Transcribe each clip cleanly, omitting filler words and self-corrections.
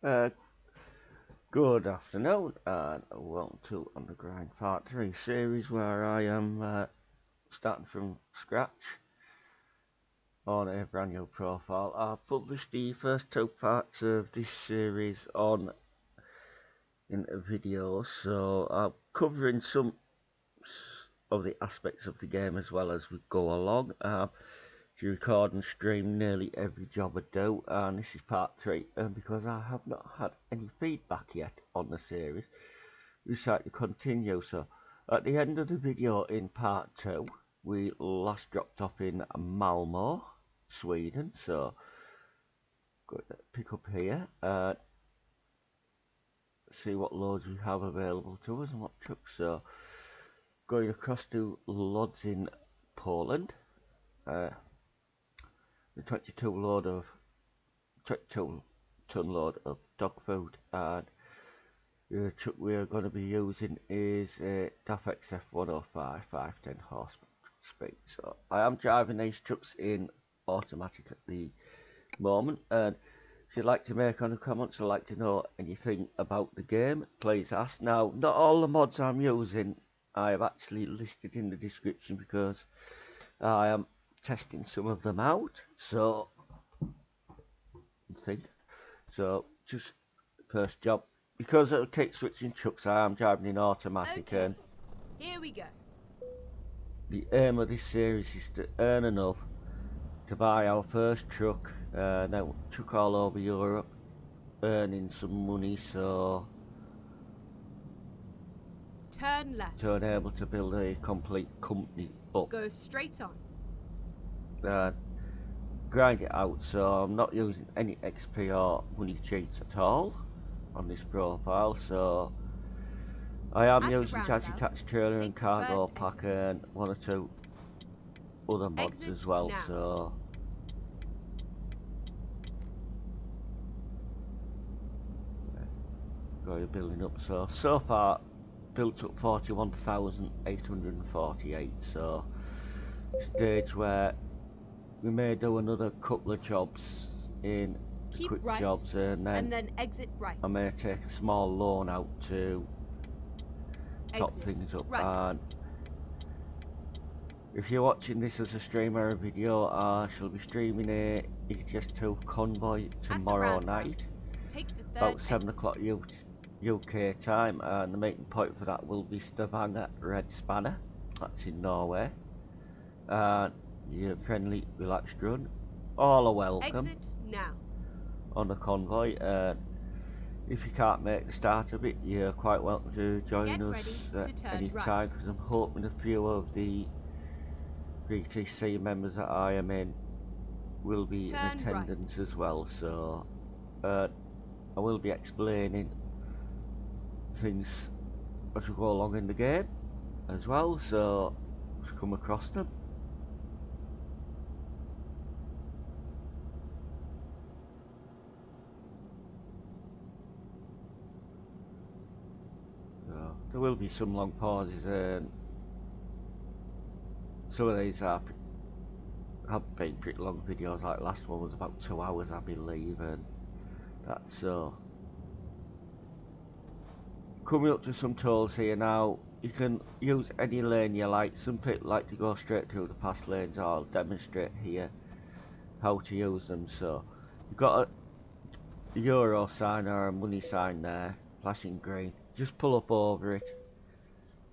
Uh, Good afternoon, and welcome to On the Grind Part 3 series, where I am starting from scratch on a brand new profile. I've published the first two parts of this series in a video, so I'm covering some of the aspects of the game as well as we go along. To record and stream nearly every job I do, and this is part 3, and because I have not had any feedback yet on the series, we decide to continue. So at the end of the video in part 2, we last dropped off in Malmö, Sweden. So go to pick up here, see what loads we have available to us and what trucks. So going across to Lodz in Poland, the 22 ton load of dog food, and the truck we are going to be using is a DAF XF 105 510 horse speed. So I am driving these trucks in automatic at the moment, and if you'd like to make any comments or like to know anything about the game, please ask. Now, not all the mods I'm using I have actually listed in the description because I am testing some of them out, so just first job, because it'll take switching trucks, I am driving in automatic. Okay, and here we go. the aim of this series is to earn enough to buy our first truck. Now truck all over Europe, earning some money, so Turn left. to enable to build a complete company up. Go straight on. Grind it out, so I'm not using any XP or money cheats at all on this profile. So I am using chassis catch trailer and cargo pack and one or two other mods as well. Now. So going building up. So far built up 41,848. So stage where we may do another couple of jobs in quick right, jobs, and then exit right. I may take a small loan out to top things up. Right. And if you're watching this as a stream or a video, I shall be streaming a ETS2 convoy tomorrow night, about 7 o'clock UK time, and the meeting point for that will be Stavanger Red Spanner. That's in Norway. And your friendly, relaxed run. All are welcome. Exit now. On the convoy. If you can't make the start of it, you're quite welcome to join us any time, because I'm hoping a few of the BTC members that I am in will be in attendance as well. So I will be explaining things as we go along in the game as well, so if you come across them. There will be some long pauses, and some of these have been pretty long videos. Like last one was about 2 hours, I believe, and that's so. Coming up to some tolls here now. You can use any lane you like. Some people like to go straight through the past lanes. I'll demonstrate here how to use them. So you've got a euro sign or a money sign there, flashing green. Just pull up over it,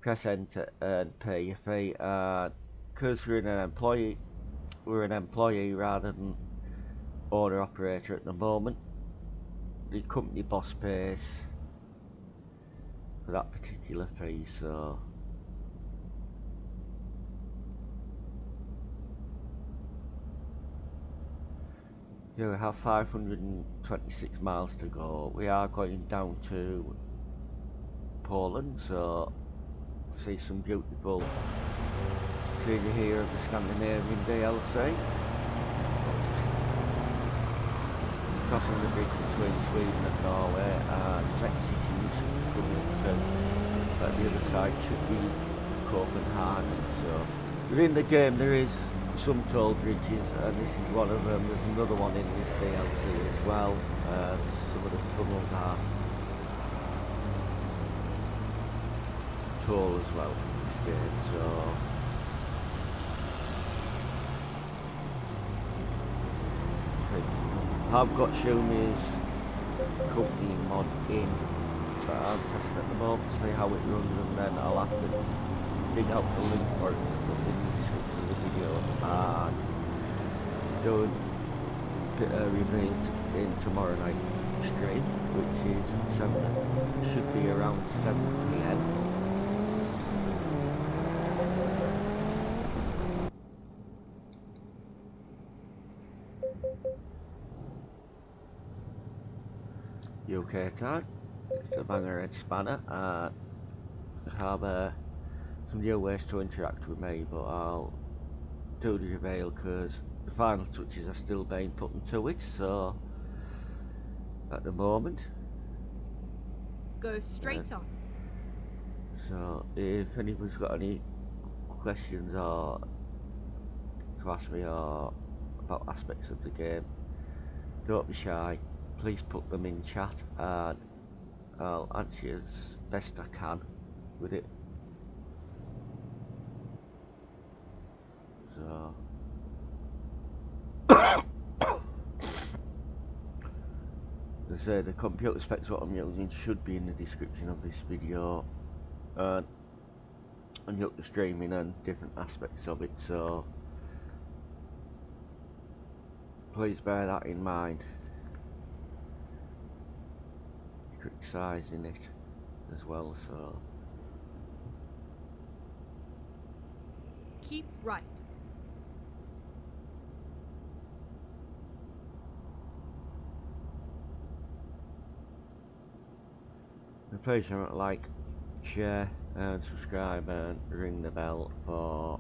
press enter, and pay your fee. Because we're an employee rather than owner operator at the moment, the company boss pays for that particular fee. So here we have 526 miles to go. We are going down to Poland, so see some beautiful scenery here of the Scandinavian DLC. Crossing the bridge between Sweden and Norway, and next city is coming up to the other side should be Copenhagen. So within the game there is some toll bridges, and this is one of them. There's another one in this DLC as well. some of the tunnels are tall as well in this game, so I've got Xiaomi's company mod in, but I'm testing at the moment to see how it runs, and then I'll have to dig out the link for it to put in the description of the video and do a bit of review in tomorrow night stream, which is should be around 7 PM. UK time. It's a banger head spanner. I have some new ways to interact with me, but I'll do the reveal because the final touches are still being put into it, so at the moment. Go straight on. So if anybody's got any questions or to ask me or about aspects of the game, don't be shy. Please put them in chat and I'll answer you as best I can with it. So as I say, the computer specs what I'm using should be in the description of this video, and look the streaming and different aspects of it, so please bear that in mind. Criticising it as well, so Keep right. please remember to like, share and subscribe and ring the bell for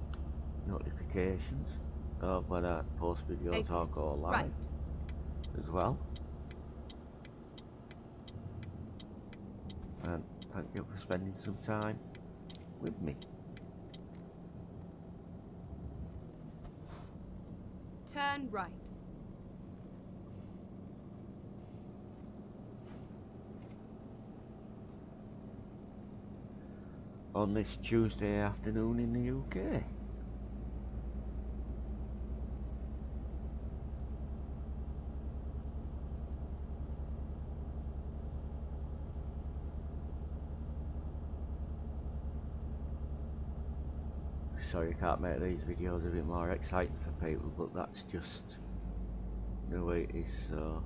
notifications of when I post videos Exit or go live right. as well. And thank you for spending some time with me. Turn right. On this Tuesday afternoon in the UK. Sorry I can't make these videos a bit more exciting for people, but that's just the way it is, so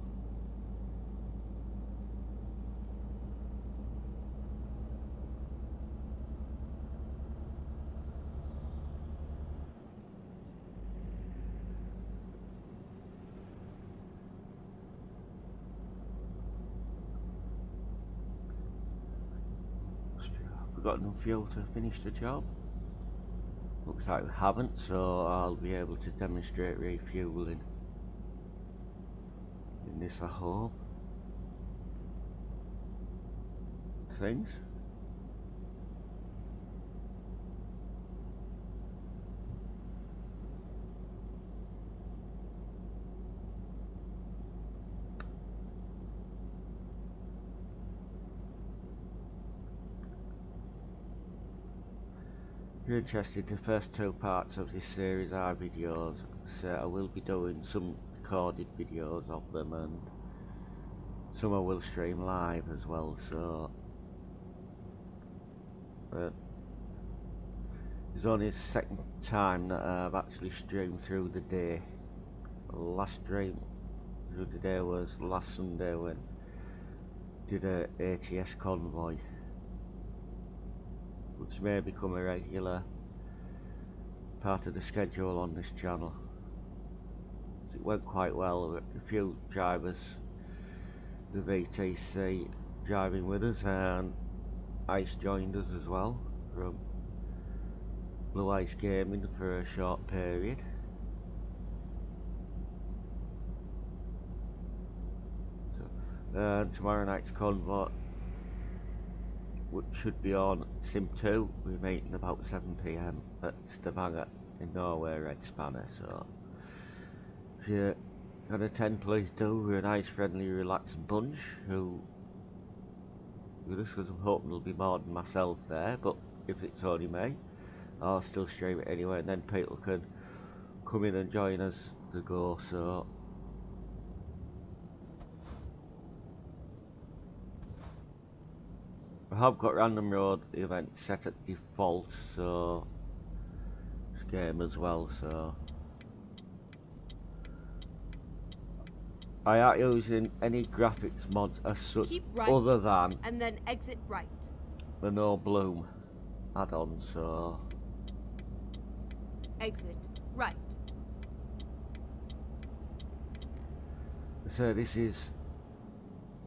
we've got enough fuel to finish the job. Looks like we haven't, so I'll be able to demonstrate refueling in this, I hope. Things. If you're interested, the first two parts of this series are videos, so I will be doing some recorded videos of them and some I will stream live as well, so it's only the second time that I've actually streamed through the day. The last stream through the day was last Sunday when I did a ATS convoy, which may become a regular part of the schedule on this channel. It went quite well, a few drivers, the VTC driving with us, and Ice joined us as well from Blue Ice Gaming for a short period. So, tomorrow night's convoy, which should be on Sim 2, we're meeting about 7 PM at Stavanger in Norway, Red Spanner, so if you Can attend, please do. We're a nice, friendly, relaxed bunch who. Just because I'm hoping there'll be more than myself there, but if it's only me, I'll still stream it anyway, and then people can come in and join us to go. So I have got random road events set at default, so this game as well. So I aren't using any graphics mods as such, Keep right, other than and then exit right. the No Bloom add-on. So Exit right. this is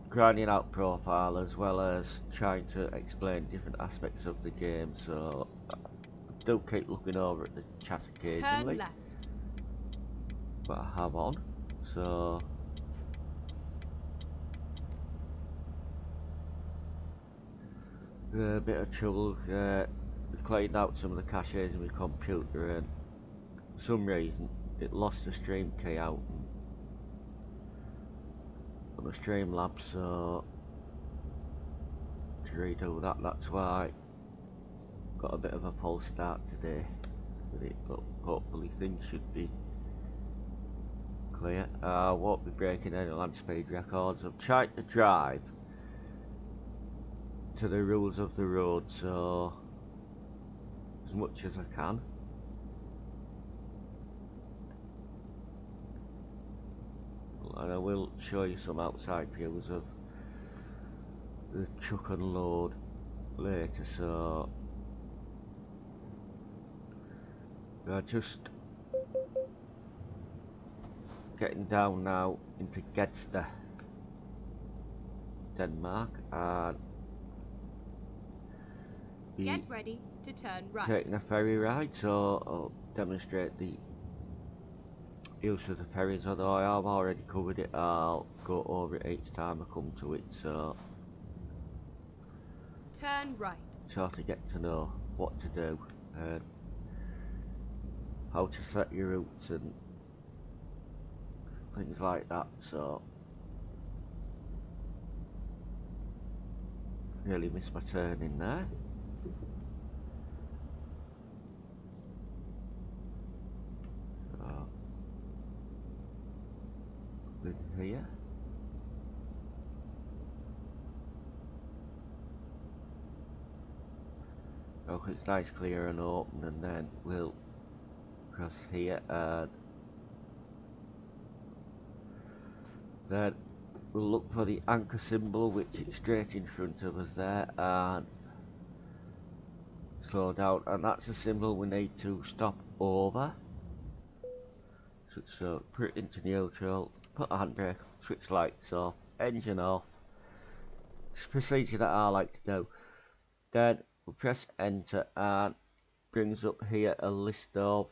grinding out profile as well as trying to explain different aspects of the game. So I do keep looking over at the chat occasionally, Turn left. but I have on. So a bit of trouble. We cleaned out some of the caches in my computer, and for some reason it lost the stream key out on the Streamlabs, so to redo that, that's why got a bit of a false start today with it, but hopefully things should be clear. I won't be breaking any land speed records. I've tried to drive to the rules of the road, so as much as I can. And I will show you some outside views of the chuck and load later. So we're just getting down now into Gedster, Denmark, and Get ready to turn right. taking a ferry ride, so I'll demonstrate the use of the ferries. Although I have already covered it, I'll go over it each time I come to it, so turn right. sort of get to know what to do and how to set your routes and things like that. So really missed my turn in there. In here. Okay, it's nice, clear and open, and then we'll cross here, and then we'll look for the anchor symbol, which is straight in front of us there, and slow down, and that's the symbol we need to stop over. So put it into neutral, put a handbrake, switch lights off, engine off. It's a procedure that I like to do. Then we'll press enter, and brings up here a list of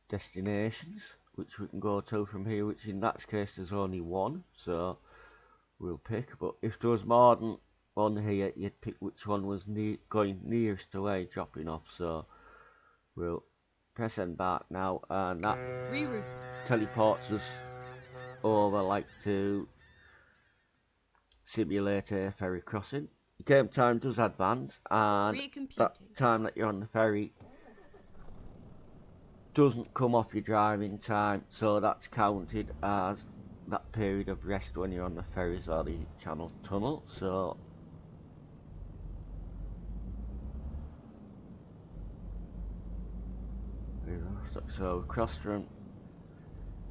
destinations which we can go to from here, which in that case there's only one, so we'll pick. But if there was more than one here, you'd pick which one was going nearest away, dropping off. So we'll press embark now, and that teleports us over like to simulate a ferry crossing. Game time does advance, and that time that you're on the ferry doesn't come off your driving time, so that's counted as that period of rest when you're on the ferries or the channel tunnel. So so cross from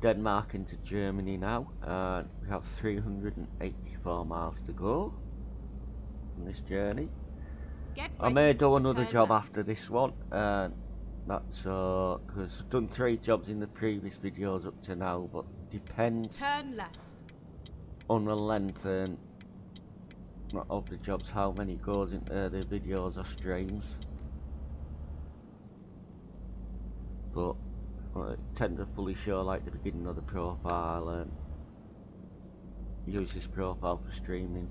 Denmark into Germany now, and we have 384 miles to go on this journey. I may do another job after this one, and that's because I've done 3 jobs in the previous videos up to now, but depends on the length and of the jobs, how many goes into the videos or streams. But I tend to fully show like the beginning of the profile and use this profile for streaming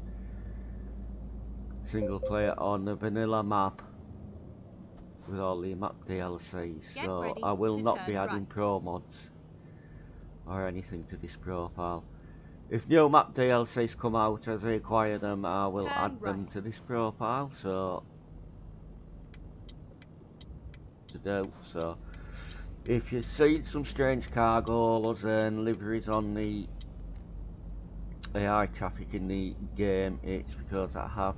single player on the vanilla map with all the map DLCs. So I will not be adding pro mods or anything to this profile. If new map DLCs come out as I acquire them, I will Turn add them right. to this profile. So if you see some strange cargoes and liveries on the AI traffic in the game, it's because I have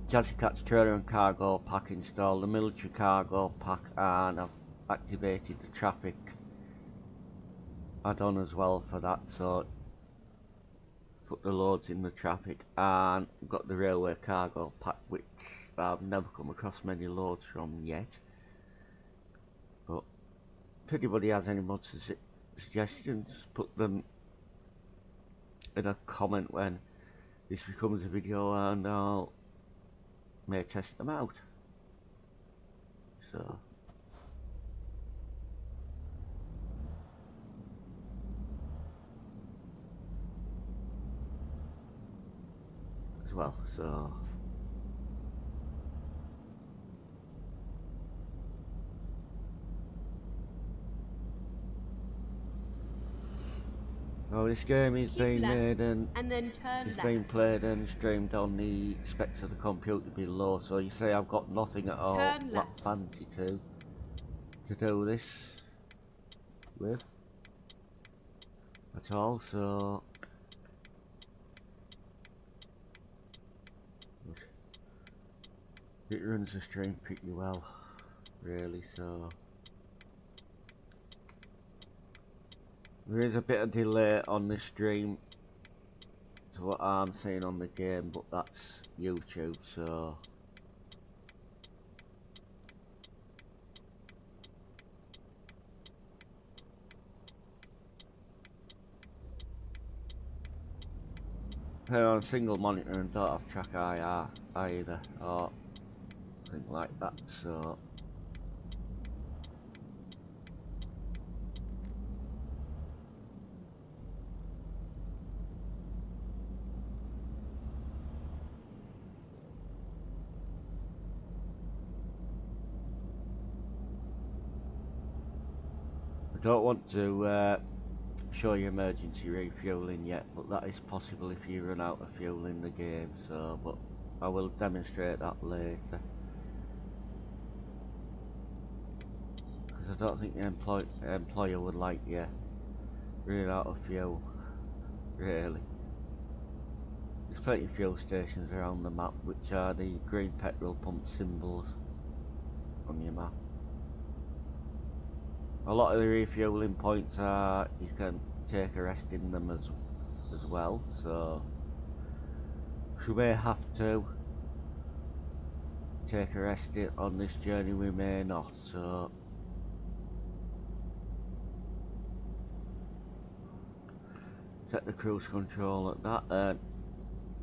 Jazzy Cat's trailer and cargo pack installed, the military cargo pack, and I've activated the traffic add-on as well for that, so put the loads in the traffic, and got the railway cargo pack, which I've never come across many loads from yet. But if anybody has any mod suggestions, put them in a comment when this becomes a video, and I'll may test them out. So as well, so oh, this game is Keep being left, made and then turn it's left. being played and streamed on the specs of the computer below, so you say I've got nothing at all Turn what left. fancy to do this with at all, so it runs the stream pretty well, really. So there is a bit of delay on the stream to what I'm seeing on the game, but that's YouTube, so play on a single monitor and don't have track IR either, or something like that, so I don't want to show you emergency refueling yet, but that is possible if you run out of fuel in the game, so but I will demonstrate that later, because I don't think the employer would like you running out of fuel, really. There's plenty of fuel stations around the map, which are the green petrol pump symbols on your map. A lot of the refueling points are, you can take a rest in them as well, so we may have to take a rest on this journey, we may not, so set the cruise control at that and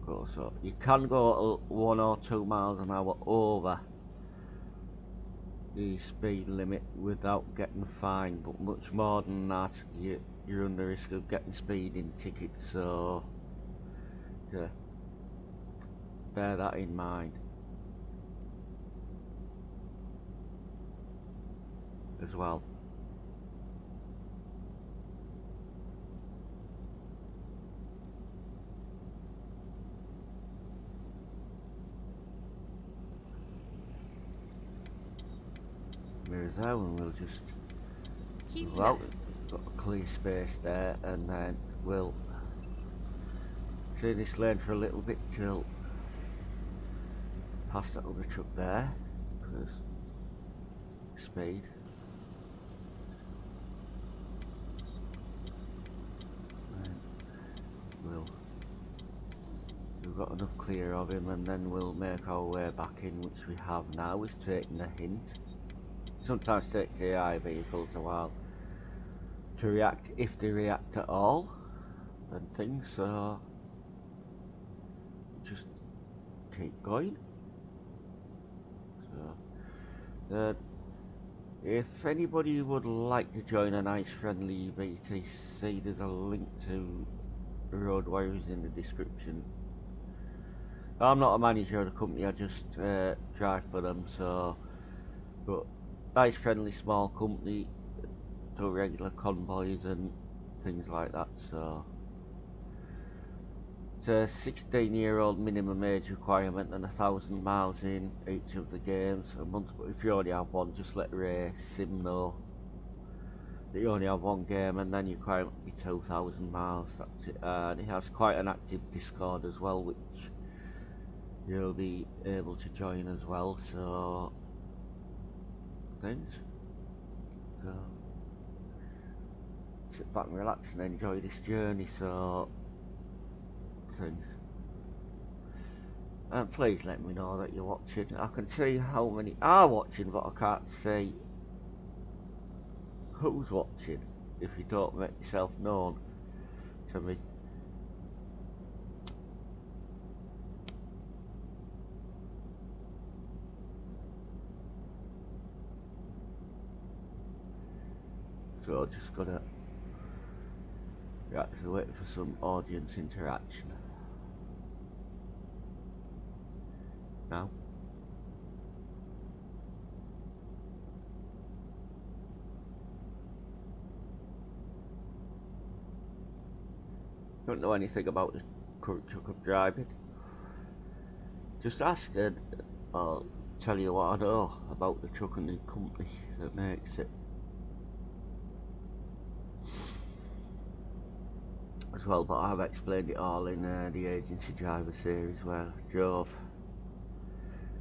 go. So you can go 1 or 2 miles an hour over the speed limit without getting fined, but much more than that you're under risk of getting speeding tickets, so bear that in mind as well. Mirrors there, and we'll just Keep move out. left. Got a clear space there, and then we'll clear this lane for a little bit till past that other truck there, because speed. And we've got enough clear of him, and then we'll make our way back in, which we have now. We've taken a hint. Sometimes takes AI vehicles a while to react, if they react at all, and things, so just keep going. So if anybody would like to join a nice friendly BTC, there's a link to Road Warriors in the description. I'm not a manager of the company, I just drive for them, so but nice friendly small company, to regular convoys and things like that. So it's a 16-year-old minimum age requirement and 1,000 miles in each of the games a month. But if you only have one, just let Ray Sim know that you only have one game, and then your requirement will be 2,000 miles. That's it. And it has quite an active Discord as well, which you'll be able to join as well. So things. So sit back and relax and enjoy this journey. So things. And please let me know that you're watching. I can see how many are watching, but I can't see who's watching if you don't make yourself known to me. So just gotta actually wait for some audience interaction now. Don't know anything about the current truck I'm driving. Just ask and I'll tell you what I know about the truck and the company that makes it. As well, but I've explained it all in the agency driver series where I drove.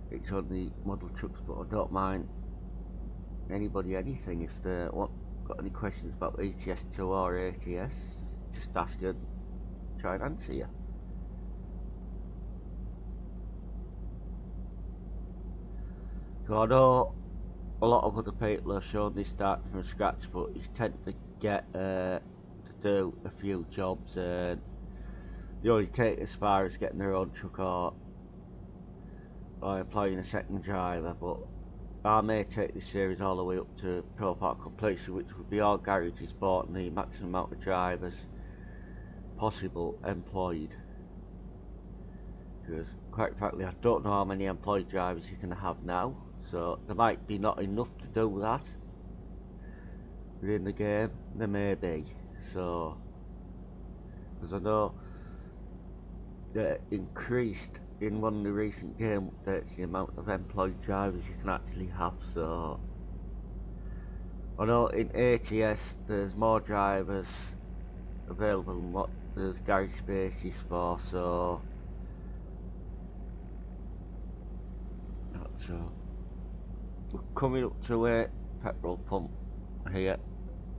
It's on the model trucks, but I don't mind anybody anything if they got any questions about ETS2 or ATS. Just ask and try and answer you. So I know a lot of other people have shown this starting from scratch, but you tend to get to do a few jobs and they only take as far as getting their own truck or employing a second driver. But I may take this series all the way up to Pro Part completion, which would be all garages bought and the maximum amount of drivers possible employed. Because quite frankly, I don't know how many employed drivers you can have now, so there might be not enough to do that within the game. There may be, so because I know that increased in one of the recent game updates the amount of employed drivers you can actually have. So I know in ATS there's more drivers available than what there's garage spaces for, so we're coming up to a petrol pump here,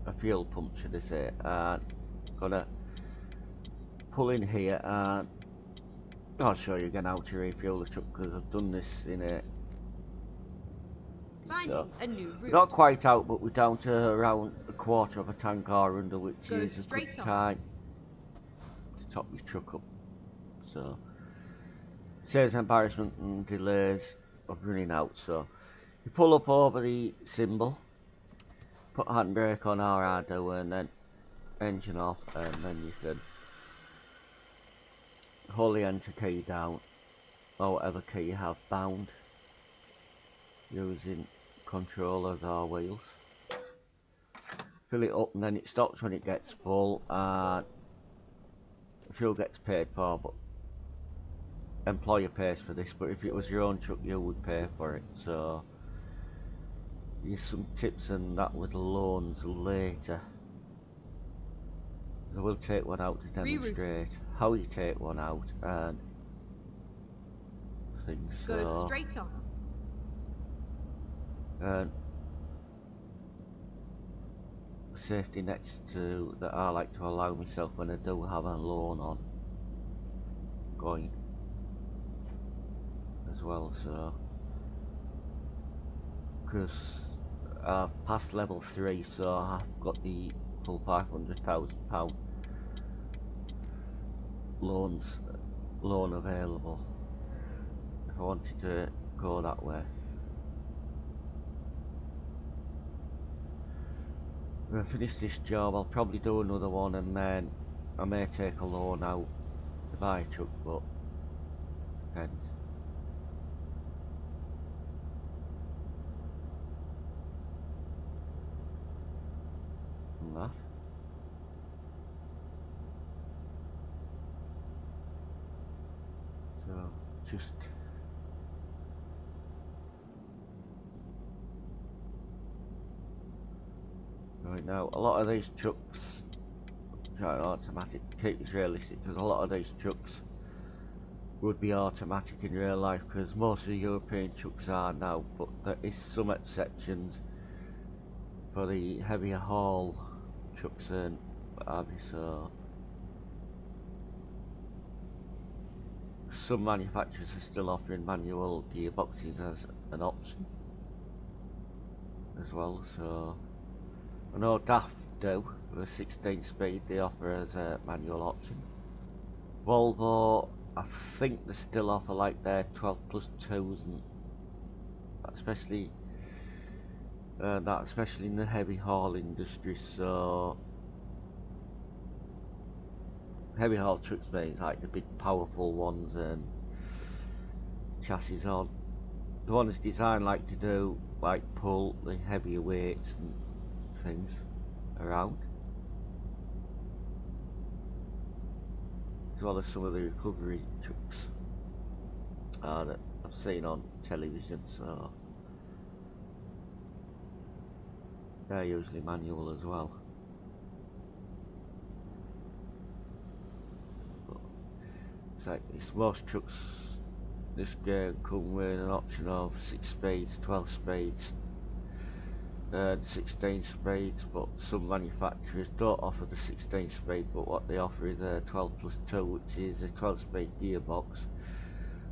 a fuel pump should I say, and gonna pull in here and I'll show you again how to refuel the truck because I've done this in a Finding a new route. not quite out, but we're down to around a quarter of a tank or under, which Go is a good straight on. time to top your truck up. So saves embarrassment and delays of running out. So you pull up over the symbol, put handbrake on or I do, and then engine off, and then you can hold the enter key down or whatever key you have bound using controllers or wheels. Fill it up and then it stops when it gets full and fuel gets paid for, but employer pays for this, but if it was your own truck you would pay for it. So here's some tips and that with loans later. I will take one out to demonstrate how you take one out and things. Go straight on. And safety nets to that I like to allow myself when I do have a loan on going as well. So because I've passed level 3, so I've got the full £500,000 loan available if I wanted to go that way. When I finish this job I'll probably do another one and then I may take a loan out to buy a truck, but depends. that. So just right now, a lot of these trucks are automatic. Keep it realistic, because a lot of these trucks would be automatic in real life, because most of the European trucks are now, but there is some exceptions for the heavier haul trucks and what have you. So some manufacturers are still offering manual gearboxes as an option as well. So I know DAF do, with a 16 speed they offer as a manual option. Volvo, I think they still offer like their 12+2s, and especially especially in the heavy haul industry. So heavy haul trucks means like the big powerful ones and chassis on. The one that's designed like to do like pull the heavier weights and things around, as well as some of the recovery trucks that I've seen on television. So they're usually manual as well. But it's like most trucks this game come with an option of 6 speeds, 12 speeds and 16 speeds, but some manufacturers don't offer the 16 speed, but what they offer is a 12+2, which is a 12 speed gearbox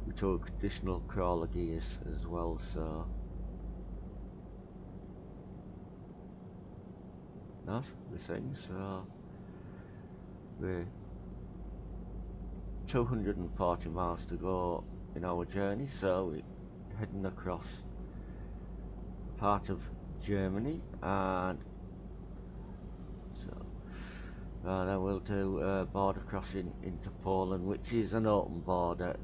with 2 additional crawler gears as well. So that's the thing. So we're 240 miles to go in our journey, so we're heading across part of Germany, and so then we'll do a border crossing into Poland, which is an open border,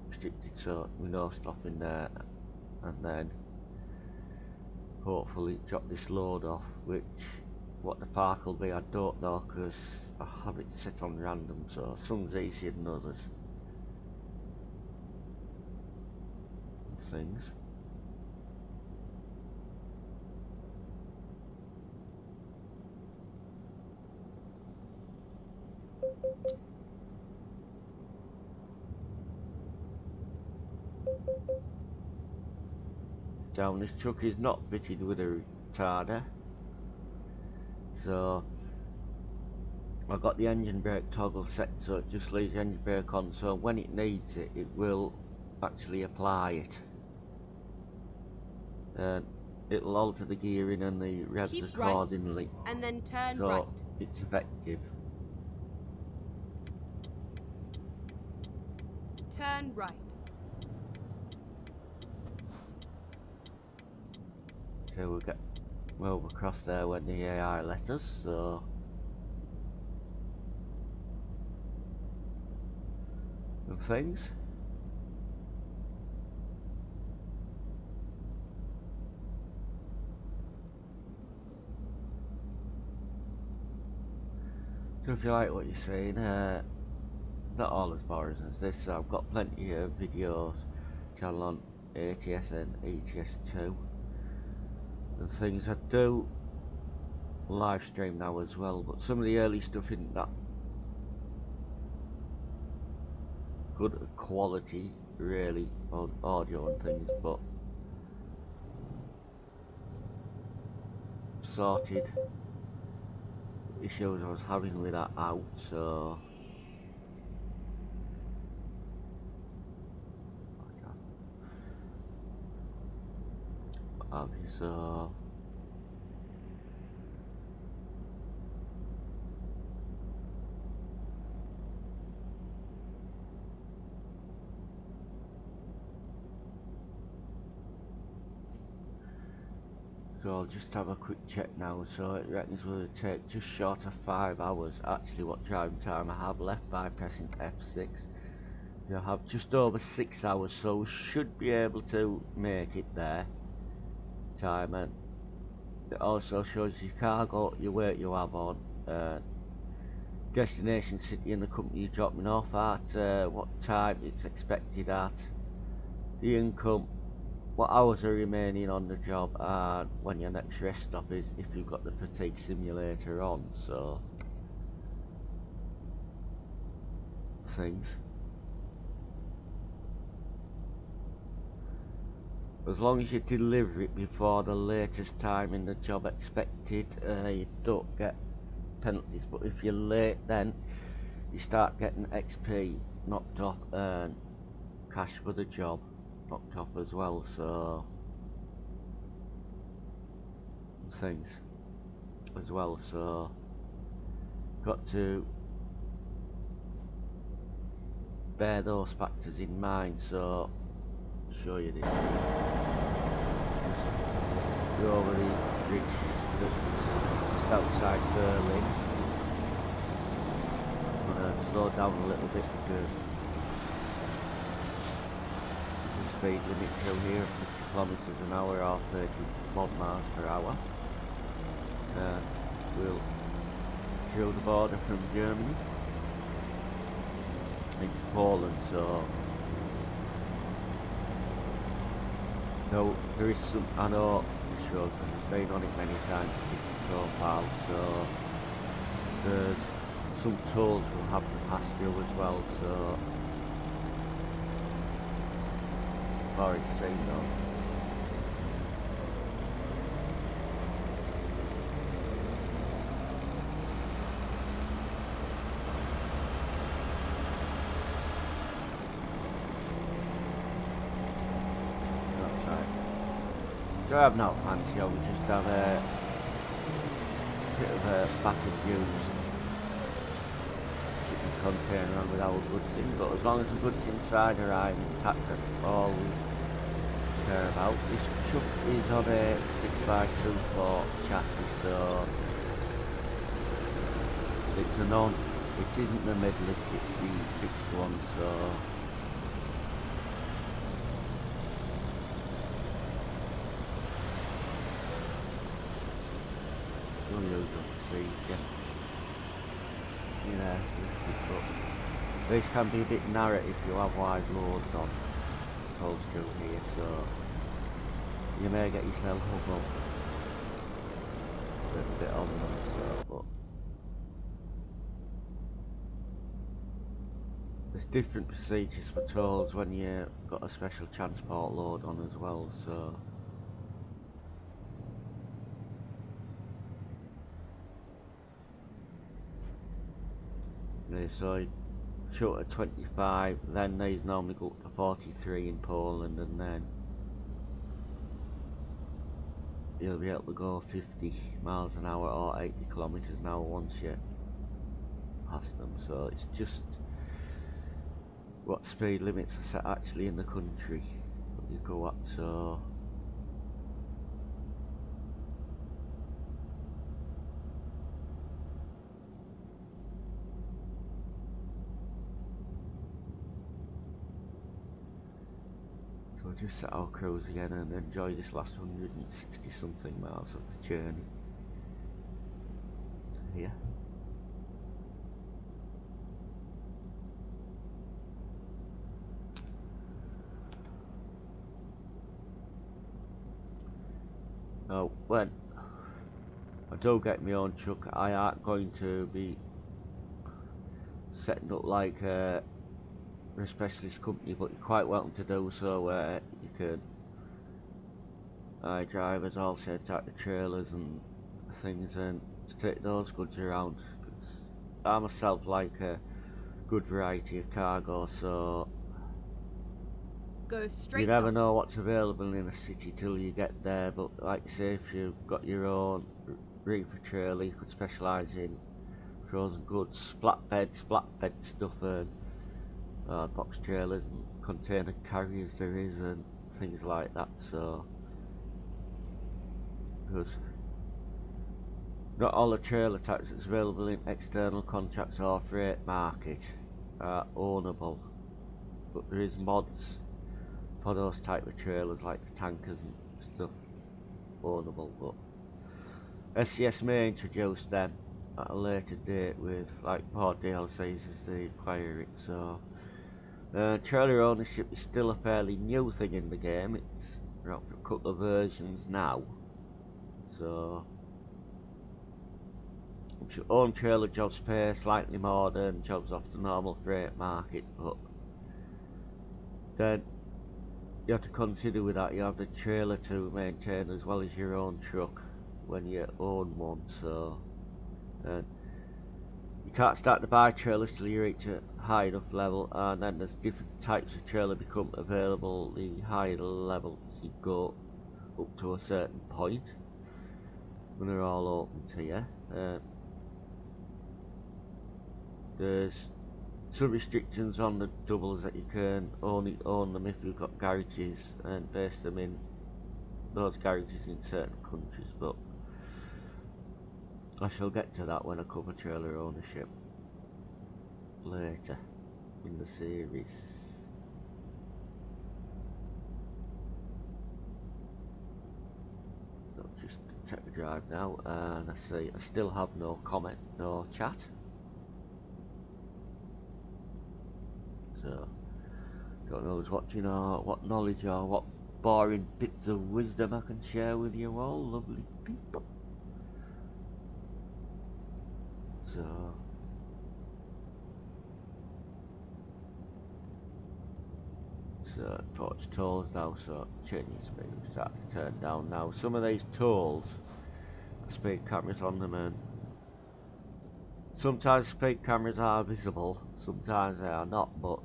restricted, so we no stopping there, and then hopefully drop this load off, which what the park will be I don't know, because I have it set on random, so some's easier than others and things. Down, this truck is not fitted with a retarder, so I've got the engine brake toggle set so it just leaves the engine brake on, so when it needs it, it will actually apply it, and it'll alter the gearing and the revs Keep accordingly, right, and then turn so right. it's effective. Turn right. So we'll get well across there when the AI let us, so and things. So if you like what you're seeing, not all as boring as this, so I've got plenty of videos channel on ATS and ETS2 and things. I do live stream now as well, but some of the early stuff isn't that good quality really on audio and things, but sorted issues I was having with that out, so so I'll just have a quick check now. So it reckons we'll take just short of 5 hours, actually what driving time I have left by pressing F6. I have just over 6 hours, so we should be able to make it there time, and It also shows your cargo, your weight you have on, destination city and the company you're dropping off at, what time it's expected at, the income, what hours are remaining on the job, and when your next rest stop is if you've got the fatigue simulator on. So things. As long as you deliver it before the latest time in the job expected, you don't get penalties, but if you're late then you start getting XP knocked off and cash for the job knocked off as well, so things as well, so got to bear those factors in mind. So show you this. Just go over the bridge that's just outside Berlin. I'm gonna slow down a little bit because the speed limit through here is 50 kilometers an hour or 30 miles per hour. We'll through the border from Germany into Poland, so no, there is some, I know this road because I've been on it many times with the profile, so there's some tolls we'll have to pass through as well, so sorry to say no. So I'm not fancy, I would just have a bit of a battered used shipping container on with our goods in, but as long as the goods inside are right intact, that's all we care about. This truck is on a 6x24 chassis, so it's a non, it isn't the mid-lift, it's the fixed one, so these can be a bit narrow if you have wide loads on holes through here, so you may get yourself hung up a little bit on them, so but there's different procedures for tolls when you've got a special transport load on as well, so so short at 25, then these normally go up to 43 in Poland, and then you'll be able to go 50 miles an hour or 80 kilometers an hour once you pass them, so it's just what speed limits are set actually in the country that you go at, so we'll just set our cruise again and enjoy this last 160 something miles of the journey here. Now when I do get my own truck, I aren't going to be setting up like a specialist company, but you're quite welcome to do so, where you can drivers all set out the trailers and things and to take those goods around, cause I myself like a good variety of cargo, so Go straight you never on. know what's available in a city till you get there. But like I say, if you've got your own reefer trailer, you could specialise in frozen goods, flatbed stuff, and box trailers and container carriers there is, and things like that. So because not all the trailer types that's available in external contracts or freight market are ownable, but there is mods for those type of trailers like the tankers and stuff ownable. But SCS may introduce them at a later date with like more DLCs as they acquire it. So trailer ownership is still a fairly new thing in the game. It's out for a couple of versions now. So if you own trailer jobs pay slightly more than jobs off the normal freight market, but then you have to consider with that you have the trailer to maintain as well as your own truck when you own one. So you can't start to buy trailers till you reach a high enough level, and then there's different types of trailer become available the higher levels you go up to a certain point when they're all open to you. There's some restrictions on the doubles that you can only own them if you've got garages and base them in those garages in certain countries, but I shall get to that when I cover trailer ownership later in the series. So just check the drive now, and I see I still have no comment, no chat. So don't know who's watching or what knowledge or what boring bits of wisdom I can share with you all, lovely people. So torch tools now, so changing speed we start to turn down now. Some of these tools have speed cameras on them, and sometimes speed cameras are visible, sometimes they are not, but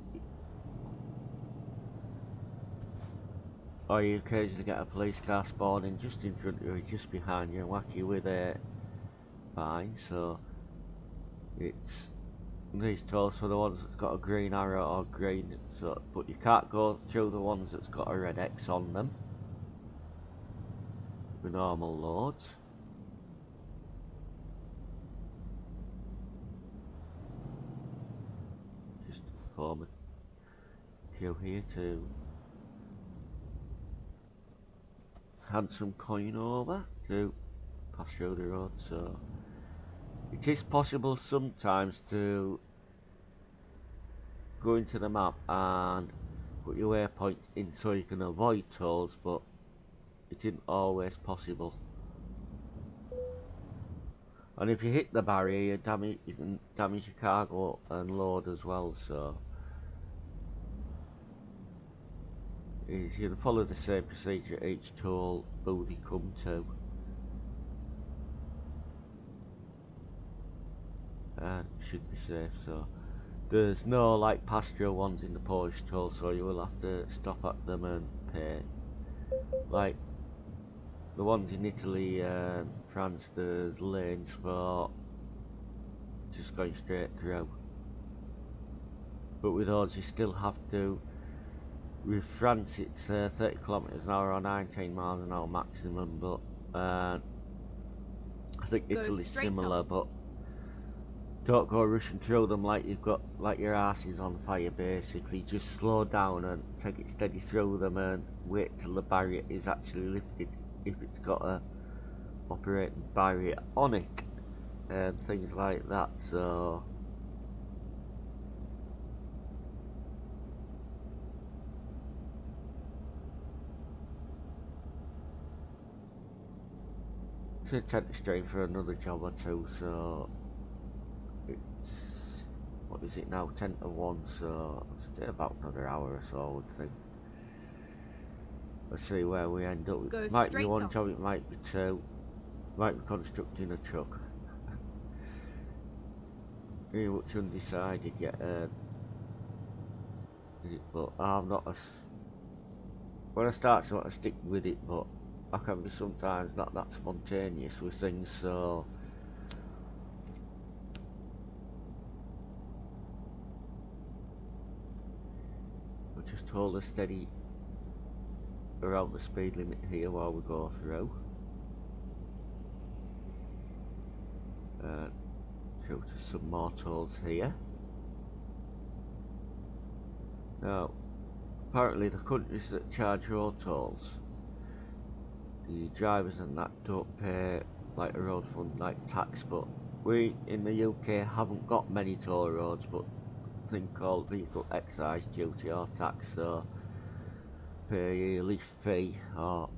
or you occasionally get a police car spawning just in front of you, just behind you, and whack you with a fine. So it's these tools for the ones that's got a green arrow or green, so but you can't go through the ones that's got a red X on them with normal loads. Just form a queue here to hand some coin over to pass through the road. So it is possible sometimes to go into the map and put your waypoints in so you can avoid tolls, but it isn't always possible. And if you hit the barrier, you can damage your cargo and load as well. So you can follow the same procedure at each toll booth you come to, and should be safe. So there's no like pastoral ones in the Polish toll, so you will have to stop at them and pay. Like the ones in Italy and France, there's lanes for just going straight through, but with those you still have to. With France it's 30 kilometers an hour or 19 miles an hour maximum, but I think Italy's similar, but don't go rushing through them like you've got like your arse is on fire. Basically just slow down and take it steady through them and wait till the barrier is actually lifted, if it's got a operating barrier on it and things like that. So I tend to stay for another job or two, so it's, what is it now, 10 to 1, so I'll stay about another hour or so I would think. Let's see where we end up. It might be one job, it might be two, might be constructing a truck. Very much undecided yet, but I'm not when I start to want to stick with it, but I can be sometimes not that spontaneous with things, so we'll just hold a steady around the speed limit here while we go through. Through to some more tolls here. Now, apparently the countries that charge road tolls, the drivers and that don't pay like a road fund like tax, but we in the UK haven't got many toll roads, but a thing called vehicle excise duty or tax, so pay a yearly fee or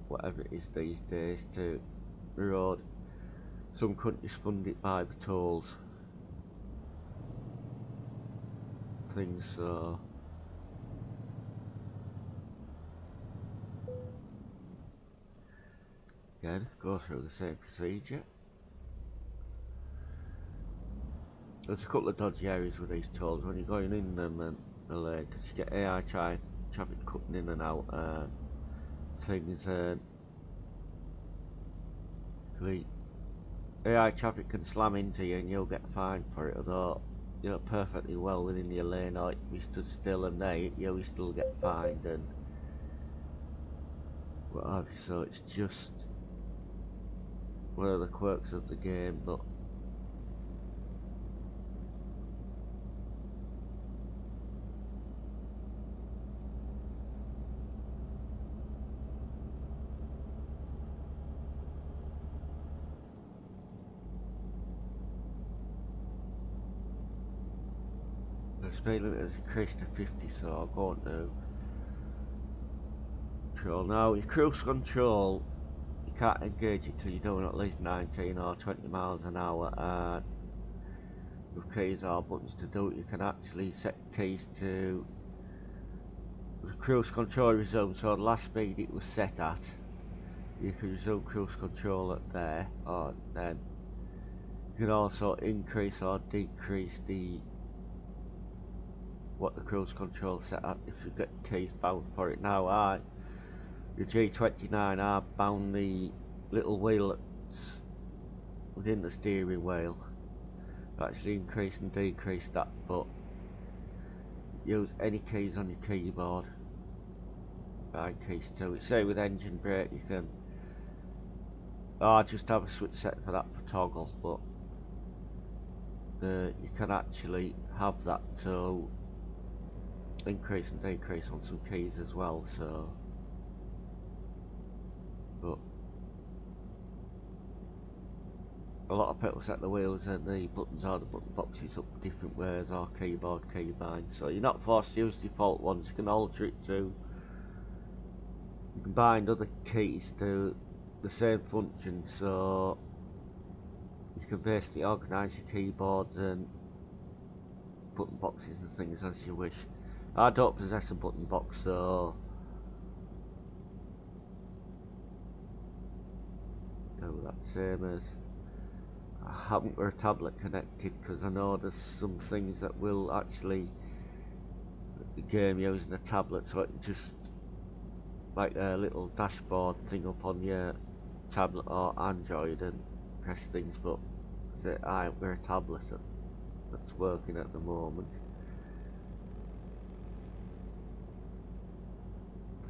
whatever it is these days to the road. Some countries fund it by the tolls things, so again go through the same procedure. There's a couple of dodgy areas with these tolls when you're going in them and the lane, because you get AI traffic cutting in and out things, the AI traffic can slam into you and you'll get fined for it, although you're perfectly well within your lane or you stood still and they hit you, you still get fined and what have you, so it's just one of the quirks of the game. But the speed limit has increased to 50, so I'll go on to control. Now your cruise control, you can't engage it till you're doing at least 19 or 20 miles an hour, and with keys or buttons to do it you can actually set keys to the cruise control resume, so the last speed it was set at you can resume cruise control at there, or then you can also increase or decrease the what the cruise control set at if you get keys bound for it. Now the G29 I bound the little wheel that's within the steering wheel, actually increase and decrease that, but use any keys on your keyboard, find keys to it. Say with engine brake you can just have a switch set for that for toggle, but you can actually have that to increase and decrease on some keys as well, so but a lot of people set the wheels and the buttons or the button boxes up different ways or keyboard keybind, so you're not forced to use default ones. You can alter it to, you can bind other keys to the same function, so you can basically organise your keyboards and button boxes and things as you wish. I don't possess a button box, so do that same as I haven't got a tablet connected, because I know there's some things that will actually the game using a tablet, so it just like a little dashboard thing up on your tablet or Android and press things, but I haven't got a tablet that's working at the moment.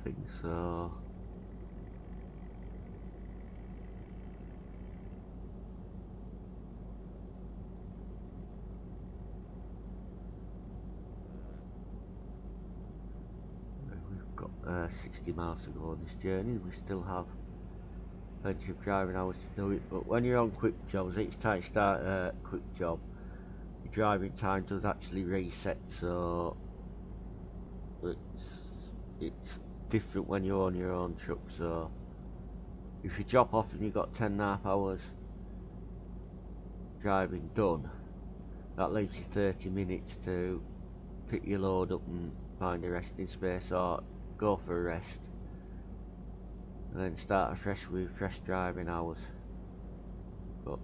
I think so. We've got 60 miles to go on this journey. We still have plenty of driving hours to do it, but when you're on quick jobs, each time you start a quick job, your driving time does actually reset, so it's different when you're on your own truck. So if you drop off and you've got 10.5 hours driving done, that leaves you 30 minutes to pick your load up and find a resting space or go for a rest, and then start afresh with fresh driving hours. But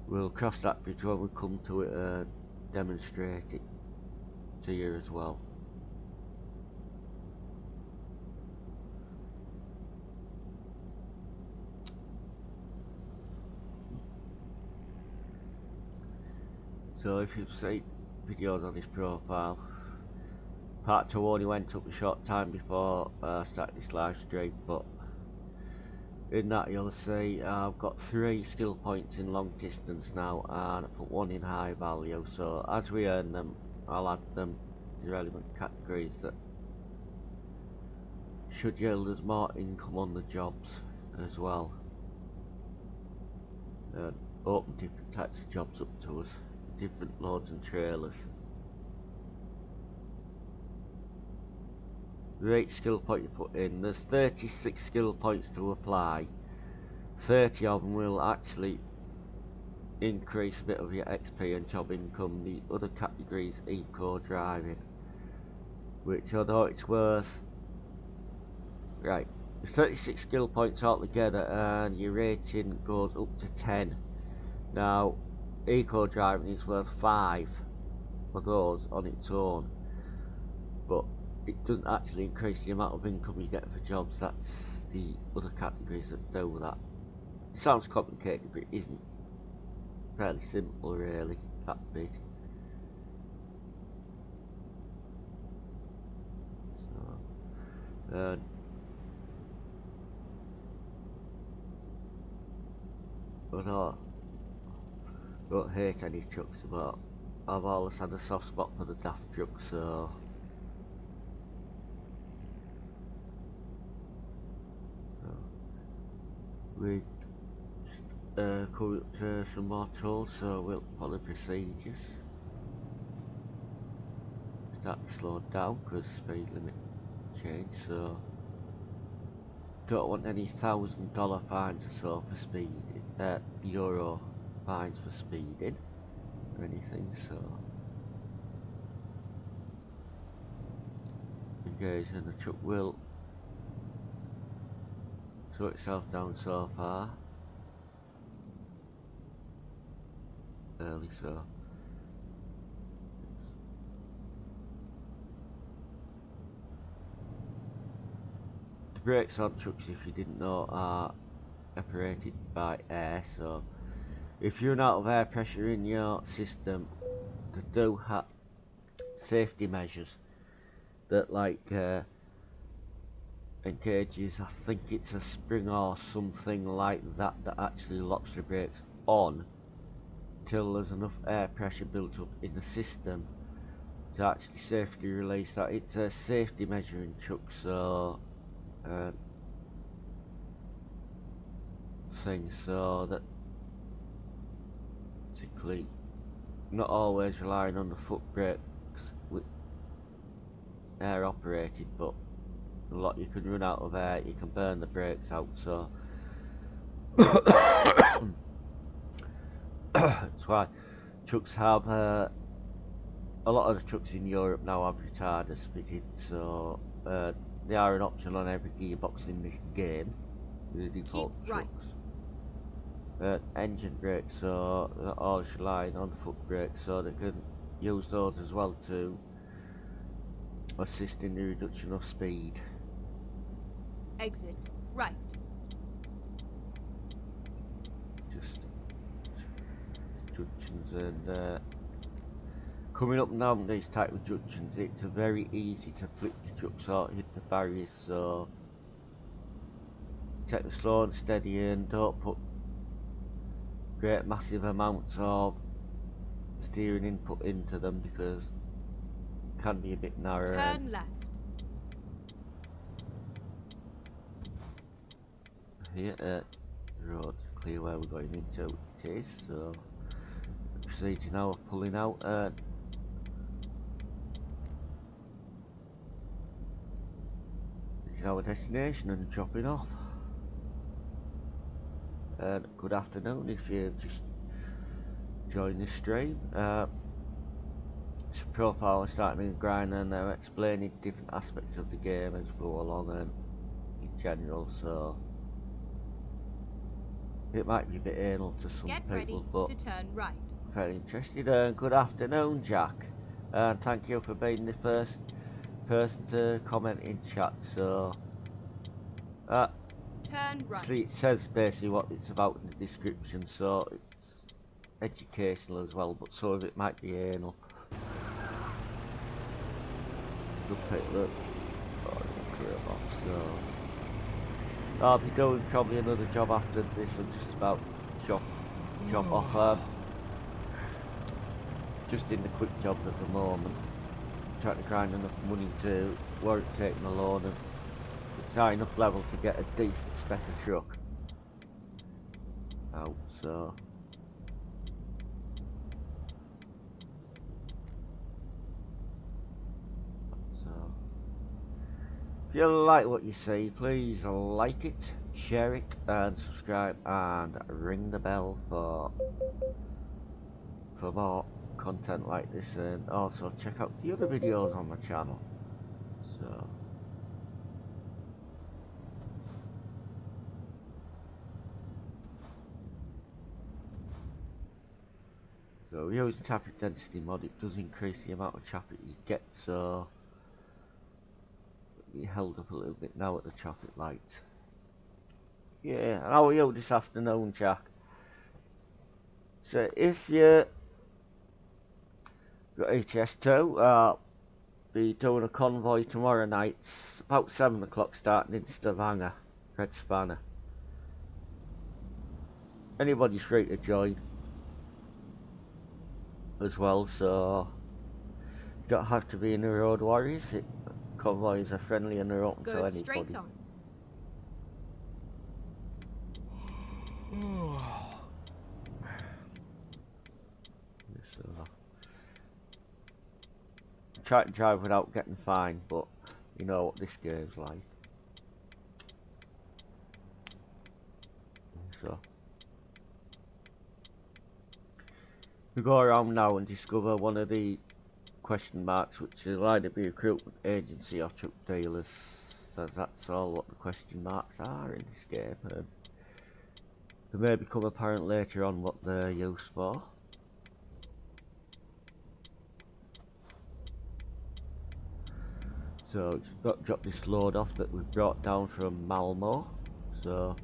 we'll cross that bridge when we come to it and demonstrate it to you as well. So if you've seen videos on this profile, part 2 only went up a short time before I started this live stream, but in that you'll see I've got 3 skill points in long distance now, and I put 1 in high value, so as we earn them I'll add them to relevant categories that should yield us more income on the jobs as well. And open different types of jobs up to us, different loads and trailers. Rate skill point you put in, there's 36 skill points to apply. 30 of them will actually increase a bit of your XP and job income. The other category is eco driving, which although it's worth, right, there's 36 skill points altogether and your rating goes up to 10. Now eco driving is worth 5 of those on its own, but it doesn't actually increase the amount of income you get for jobs. That's the other categories that do that. It sounds complicated, but it isn't. Fairly simple really, that bit. So, but I don't hate any trucks, but I've always had a soft spot for the daft trucks, so we just come up to some more tools, so we'll follow procedures. Start to slow down because speed limit changed, so don't want any $1,000 fines or so for speeding, euro fines for speeding or anything, so engage, and the truck will slow itself down so far. Early, so the brakes on trucks, if you didn't know, are operated by air, so if you run out of air pressure in your system, they do have safety measures that engages, I think it's a spring or something like that, that actually locks the brakes on till there's enough air pressure built up in the system to actually safely release that. It's a safety measure in trucks, so thing, so that basically not always relying on the foot brakes with air operated, but a lot you can run out of air, you can burn the brakes out, so that's why trucks have a lot of the trucks in Europe now have retarders fitted, so they are an option on every gearbox in this game, the default trucks. Engine brakes, so they're all relying on foot brakes, so they can use those as well to assist in the reduction of speed. Exit right. Just junctions, and coming up now these type of junctions, it's very easy to flip the trucks or hit the barriers, so take the slow and steady and don't put great massive amounts of steering input into them because it can be a bit narrow. Turn left. Here, road clear where we're going into, it is, so the procedure now of pulling out and reaching our destination and dropping off. And good afternoon if you've just joined the stream. It's a profile of starting and grind, and they're explaining different aspects of the game as we go along and in general, so it might be a bit anal to some people, but to turn right. very interested. And good afternoon, Jack, and thank you for being the first person to comment in chat. So turn right. see, it says basically what it's about in the description, so it's educational as well, but some of it might be anal. So take look. Oh, clear off. So I'll be doing probably another job after this one, just about chop off. Just in the quick jobs at the moment, trying to grind enough money to warrant taking a loan of it's high enough level to get a decent spec of truck out, so if you like what you see, please like it, share it, and subscribe, and ring the bell for more content like this, and also check out the other videos on my channel. So using traffic density mod, it does increase the amount of traffic you get, so you held up a little bit now at the traffic light. Yeah, and how are you this afternoon, Jack? So if you got HS2, I'll be doing a convoy tomorrow night, about 7 o'clock, starting in Stavanger, Red Spanner. Anybody's free to join as well, so you don't have to be in the road warriors. Convoys are friendly and they're open to anybody. Straight on. So, try to drive without getting fined, but you know what this game's like. So we go around now and discover one of the question marks, which will either be a recruitment agency or truck dealers. So that's all what the question marks are in this game, and they may become apparent later on what they're used for. So just got to drop this load off that we've brought down from Malmo. So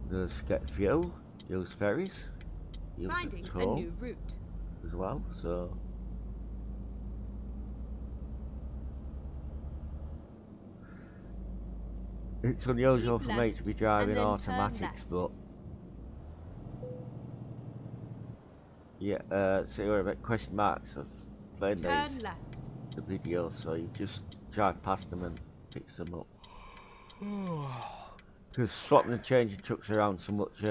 there's get fuel, use ferries, use Finding a a new route as well. So it's unusual for me to be driving automatics, but yeah, see where about question marks. I've played these the videos, so you just drive past them and fix them up. Because swapping and changing trucks around so much,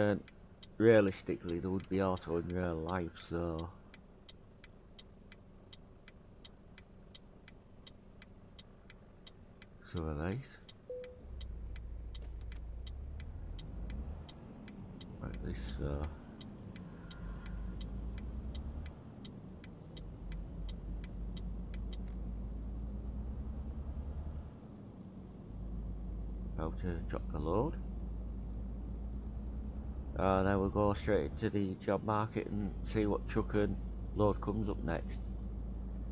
realistically there would be auto in real life, so are these. Like this, how to drop the load. Then we'll go straight into the job market and see what truck and load comes up next.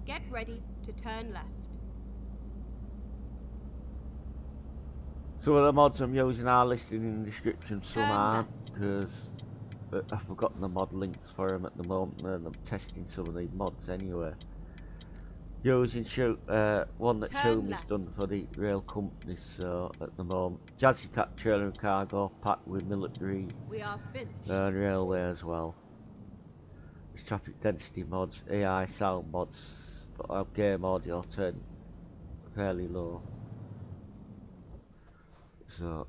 Get ready to turn left. Some of the mods I'm using are listed in the description, some aren't, because I've forgotten the mod links for them at the moment, and I'm testing some of the mods anyway. Using one that Shumi's done for the rail companies, so at the moment. Jazzy Cat trailer and cargo packed with military and railway as well. There's traffic density mods, AI sound mods, but our game audio turned fairly low. So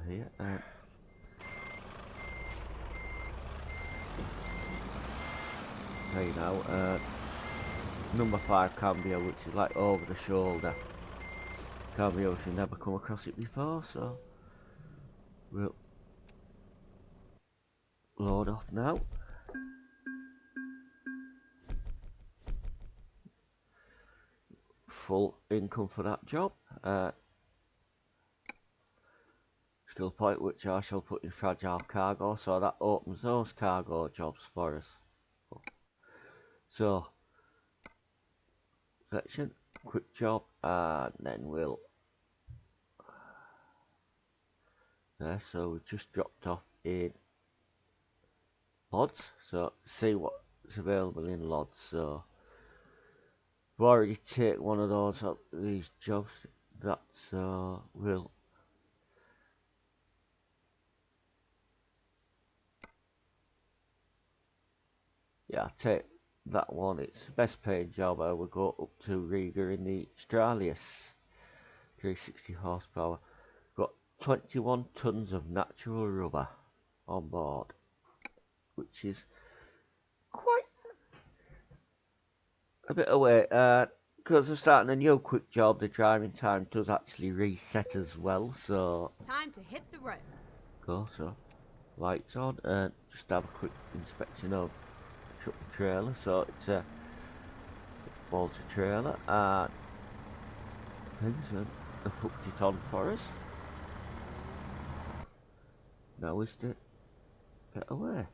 here you know, number 5 cambio, which is like over the shoulder cambio if you've never come across it before, so we'll load off now. Full income for that job. Skill point which I shall put in fragile cargo, so that opens those cargo jobs for us. So section, quick job, and then we'll there. So we just dropped off in lods, so see what's available in lods. So I've already taken one of those up these jobs. That's we'll take that one, it's the best paying job. I would go up to Riga in the Australis, 360 horsepower. Got 21 tons of natural rubber on board, which is quite a bit away. Because I'm starting a new quick job, the driving time does actually reset as well. So Time to hit the road. go, so lights on, and just have a quick inspection of the truck and trailer. So it's a Walter trailer, and things, and they've hooked it on for us. Now is to get away.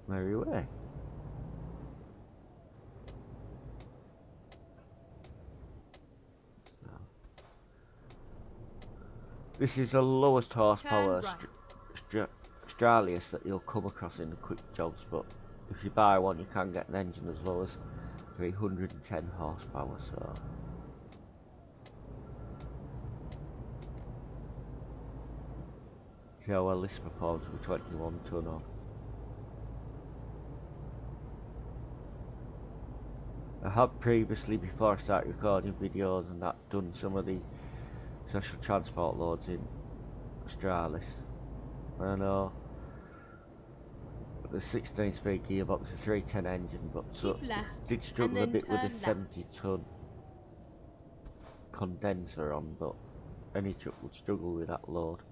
Merry way. So, this is the lowest horsepower Right. Australis that you'll come across in the quick jobs, but if you buy one you can get an engine as low as 310 horsepower, so see how well this performs with 21 ton on. I have previously, before I started recording videos and that, done some of the special transport loads in Australis. I know the 16 speed gearbox, the 310 engine, but so did struggle a bit with the 70 ton condenser on, but any truck would struggle with that load.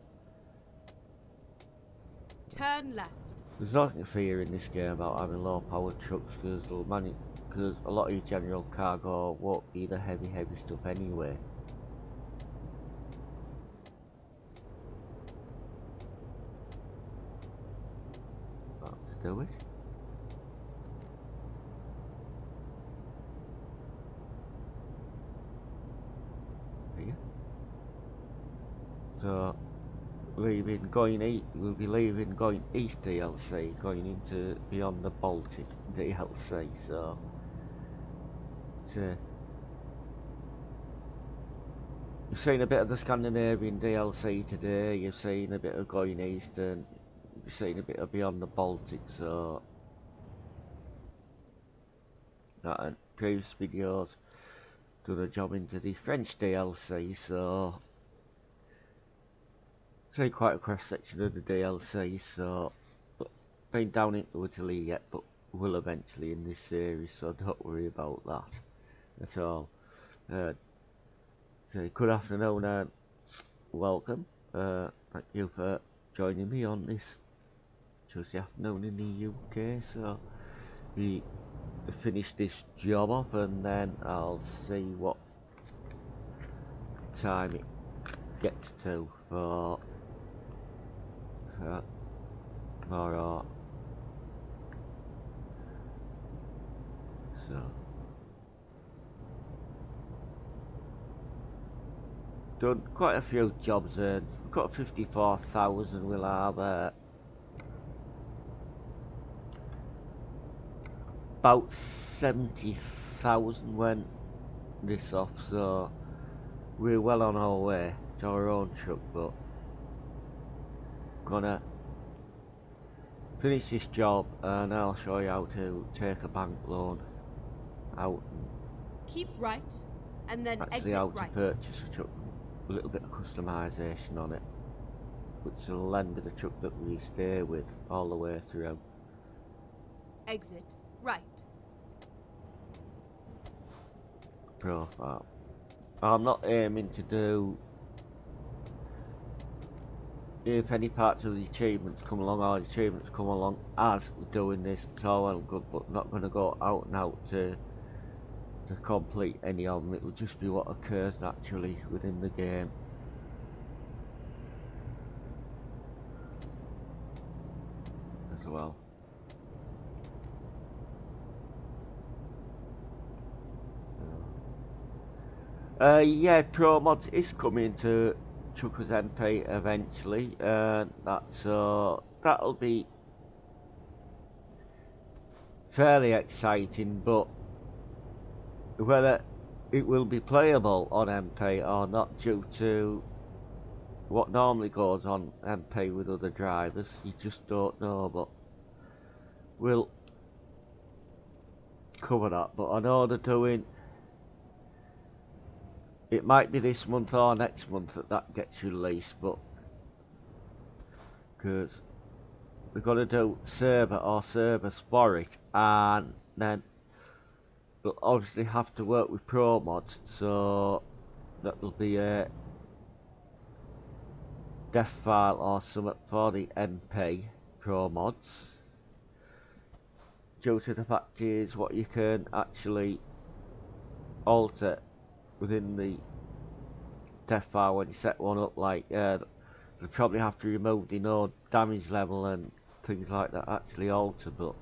Turn left. There's nothing to fear in this game about having low powered trucks, because a lot of your general cargo won't be the heavy stuff anyway. Let's do it. Here. So we'll be leaving going east DLC, going into beyond the Baltic DLC, so you've seen a bit of the Scandinavian DLC today, you've seen a bit of going east, and you've seen a bit of beyond the Baltic, so that and previous videos done a job into the French DLC, so see quite a cross section of the DLC, so but been down into Italy yet, but will eventually in this series, so don't worry about that at all. So good afternoon and welcome. Thank you for joining me on this Tuesday afternoon in the UK. So we finish this job up and then I'll see what time it gets to for tomorrow. So done quite a few jobs, and we've got 54,000. We'll have about 70,000 when this off, so we're well on our way to our own truck, but gonna finish this job and I'll show you how to take a bank loan out and keep right and then actually exit how to right. purchase a truck, a little bit of customization on it, which will lend to the truck that we stay with all the way through. Exit right. Profile. I'm not aiming to do, if any parts of the achievements come along, or the achievements come along as we're doing this, it's all well and good, but not going to go out and out to complete any of them. It will just be what occurs naturally within the game. As well. Yeah, Pro Mods is coming to Truckers MP eventually, and that'll be fairly exciting, but whether it will be playable on MP or not due to what normally goes on MP with other drivers, you just don't know. But we'll cover that. But I know they're doing, it might be this month or next month that gets released, but because we're going to do Cerber or CERBRUS for it, and then we'll obviously have to work with Pro mods, so that will be a def file or something for the MP Pro mods. Due to the fact is what you can actually alter within the def file when you set one up, like you'll probably have to remove the no damage level and things like that actually alter, but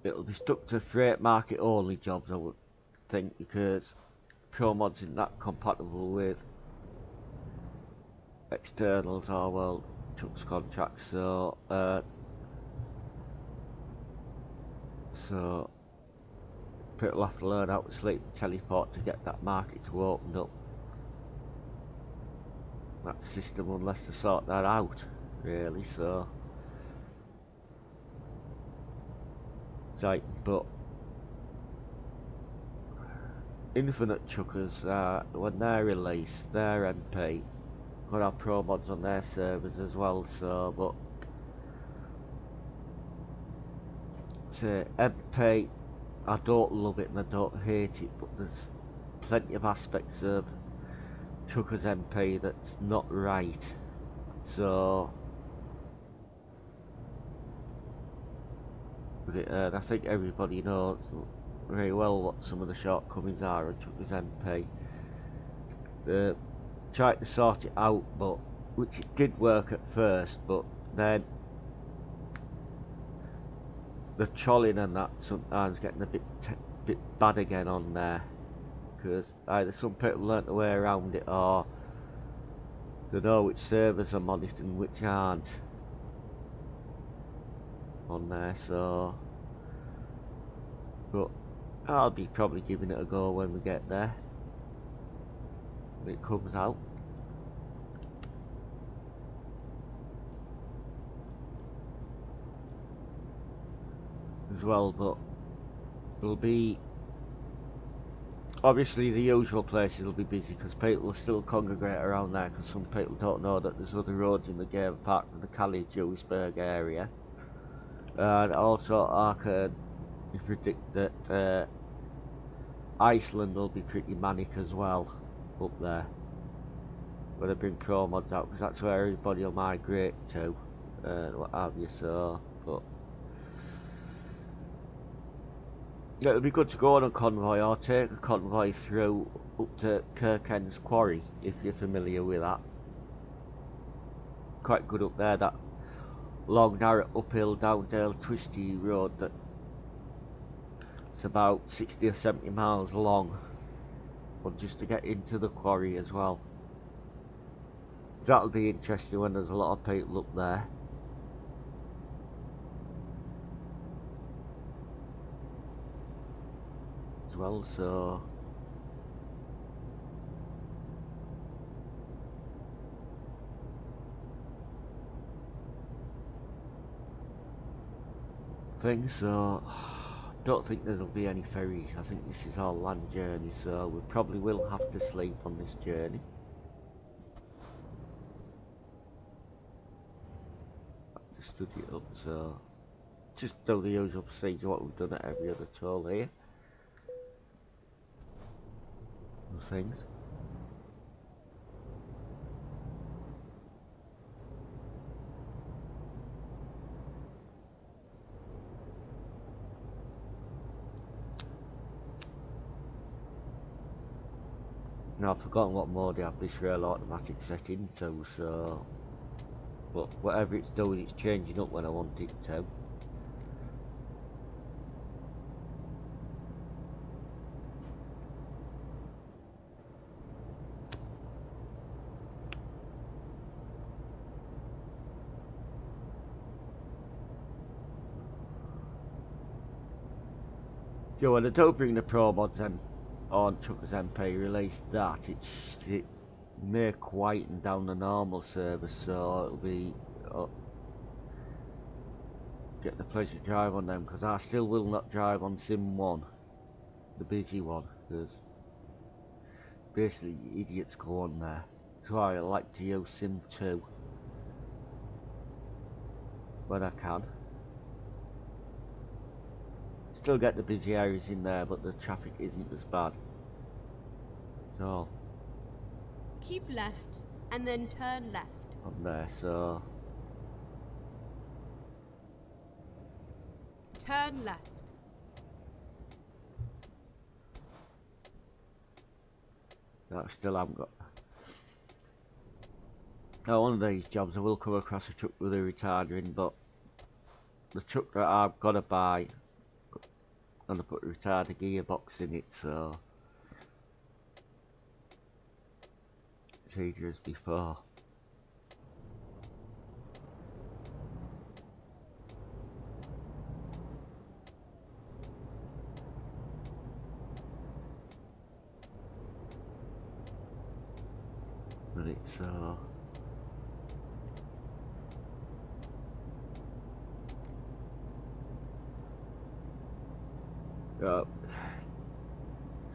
it'll be stuck to freight market only jobs, I would think, because Pro mods isn't that compatible with externals or well trucks contracts, so people have to learn how to sleep and teleport to get that market to open up. That system, unless they sort that out, really. So like, but Infinite Chuckers, when they're released, their MP could have Pro mods on their servers as well. So, but to MP, I don't love it and I don't hate it, but there's plenty of aspects of Chuckers MP that's not right. So, and I think everybody knows very well what some of the shortcomings are of Chuckers MP. Tried to sort it out, but which it did work at first, but then the trolling and that sometimes getting a bit bad again on there, because either some people learnt the way around it or they know which servers are modded and which aren't on there. So, but I'll be probably giving it a go when we get there, when it comes out as well. But it'll be obviously the usual places will be busy because people will still congregate around there, because some people don't know that there's other roads in the game apart from the Cali-Duisburg area. And also I can predict that Iceland will be pretty manic as well up there when they bring Pro mods out, because that's where everybody will migrate to and what have you. So, but yeah, it'll be good to go on a convoy or take a convoy through up to Kirken's Quarry, if you're familiar with that. Quite good up there, that long narrow uphill down-dale twisty road that it's about 60 or 70 miles long, but just to get into the quarry as well. That'll be interesting when there's a lot of people up there. As well, so so don't think there'll be any ferries. I think this is all land journey, so we probably will have to sleep on this journey. Have to study it up, so just do the usual procedure what we've done at every other toll here. Things. Now I've forgotten what mode I have this rail automatic set into, so but whatever it's doing, it's changing up when I want it to. So when I do bring the Pro mods on Chuckers MP, release that, may quieten down the normal service, so it'll be get the pleasure drive on them, because I still will not drive on Sim 1, the busy one, because basically idiots go on there. That's why I like to use Sim 2 when I can. Still get the busy areas in there, but the traffic isn't as bad. So Keep left and then turn left. on there, so Turn left. I still haven't got. Now, one of these jobs I will come across a truck with a retarder in, but the truck that I've got to buy, I'm going to put a retarder gearbox in it, so it's easier as before. But it's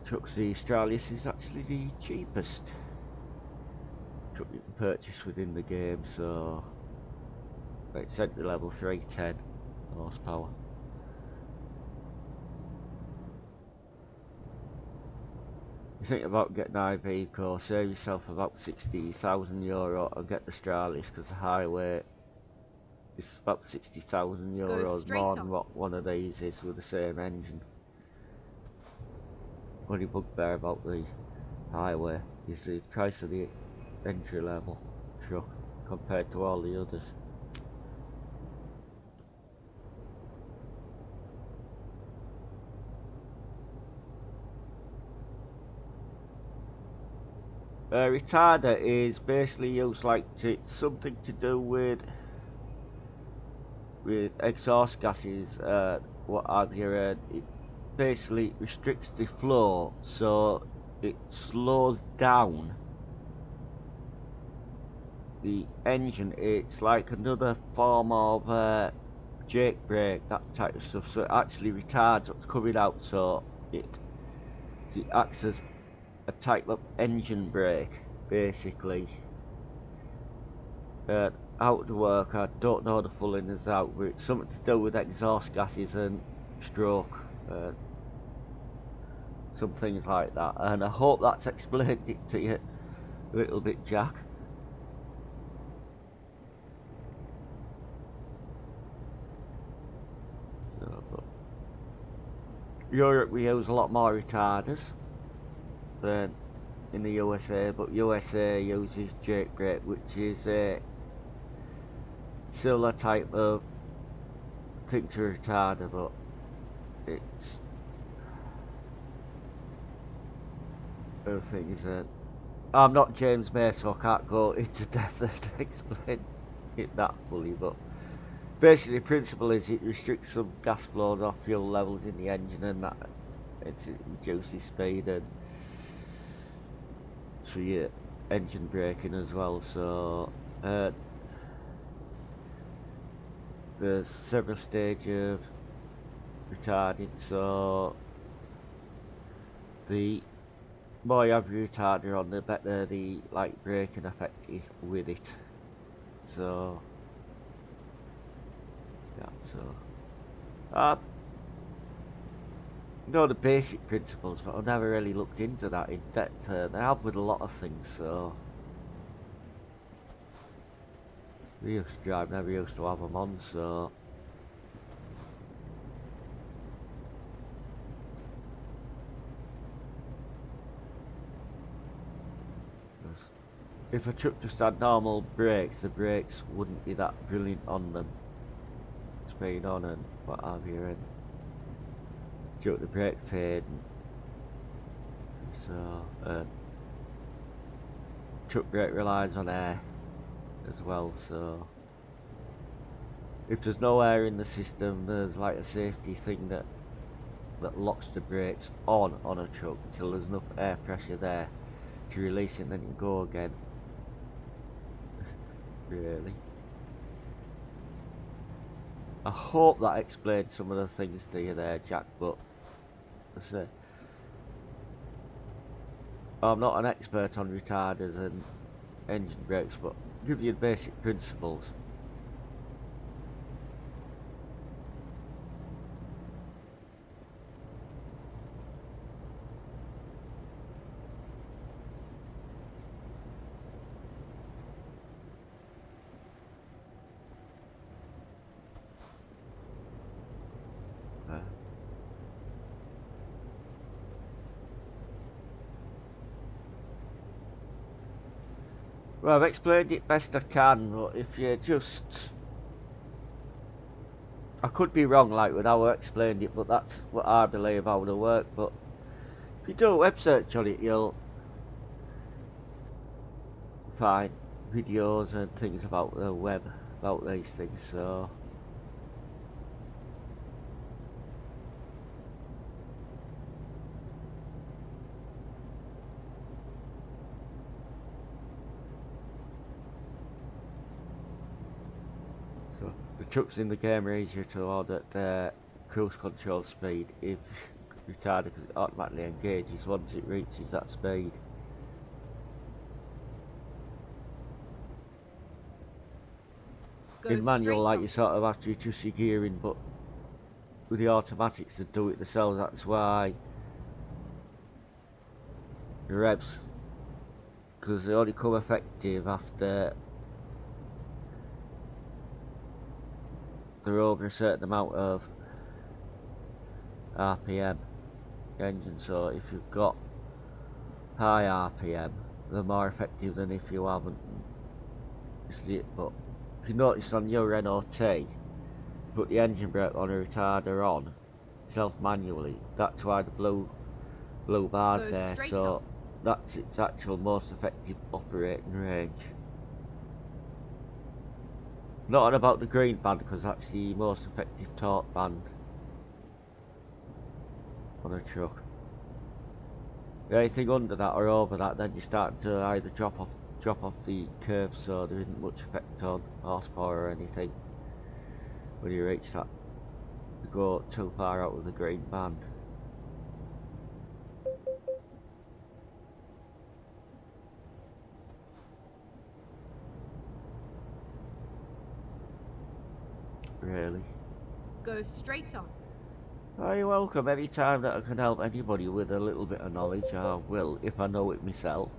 trucks, the Australis is actually the cheapest truck you can purchase within the game, so it's entry level 310 horsepower. You think about getting an IV core, save yourself about €60,000 and get the Australis, because the highway is about €60,000 more than what one of these is with the same engine. Only bugbear about the highway is the price of the entry level truck compared to all the others. Retarder is basically used like it's something to do with exhaust gases, what have you. It basically restricts the flow, so it slows down the engine. It's like another form of jake brake, that type of stuff, so it actually retards what's coming out, so it acts as a type of engine brake, basically. How to work, I don't know the full ins and outs, but it's something to do with exhaust gases and stroke, some things like that, and I hope that's explained it to you a little bit, Jack. So, but Europe we use a lot more retarders than in the USA, but USA uses jake brake, which is a similar type of thing to retarder, but it's other thing is that I'm not James May, so I can't go into depth to explain it that fully, but basically the principle is it restricts some gas flows or fuel levels in the engine, and that it reduces speed and so your engine braking as well. So there's several stages of retarding, so the more you have your retarder on, the better the braking effect is with it. So yeah, so you know the basic principles, but I've never really looked into that in depth. They help with a lot of things, so we used to drive, never used to have them on, so if a truck just had normal brakes, the brakes wouldn't be that brilliant on them, speed on and what have you, and took the brake fade, so truck brake relies on air as well, so if there's no air in the system, there's like a safety thing that locks the brakes on a truck until there's enough air pressure there to release it and then you go again. Really. I hope that explained some of the things to you there, Jack, but I say I'm not an expert on retarders and engine brakes, but give you basic principles. Well, I've explained it best I can, but if you just... I could be wrong, like, with how I explained it, but that's what I believe how it'll work, but if you do a web search on it, you'll find videos and things about the web, about these things, so... So, the trucks in the game are easier to load at cruise control speed if retarded, because it automatically engages once it reaches that speed. In manual, like, you sort of have to adjust your gearing, but with the automatics they do it themselves. That's why the revs, because they only come effective after they're over a certain amount of RPM engine. So if you've got high RPM, they're more effective than if you haven't. But if you notice on your Renault T, put the engine brake on a retarder on self manually, that's why the blue bars there, so that's its actual most effective operating range. Not on about the green band, because that's the most effective torque band on a truck. Anything under that or over that, then you start to either drop off the curve, so there isn't much effect on horsepower or anything when you reach that. You go too far out of the green band. Really? Go straight on. Oh, you're welcome. Any time that I can help anybody with a little bit of knowledge, I will, if I know it myself.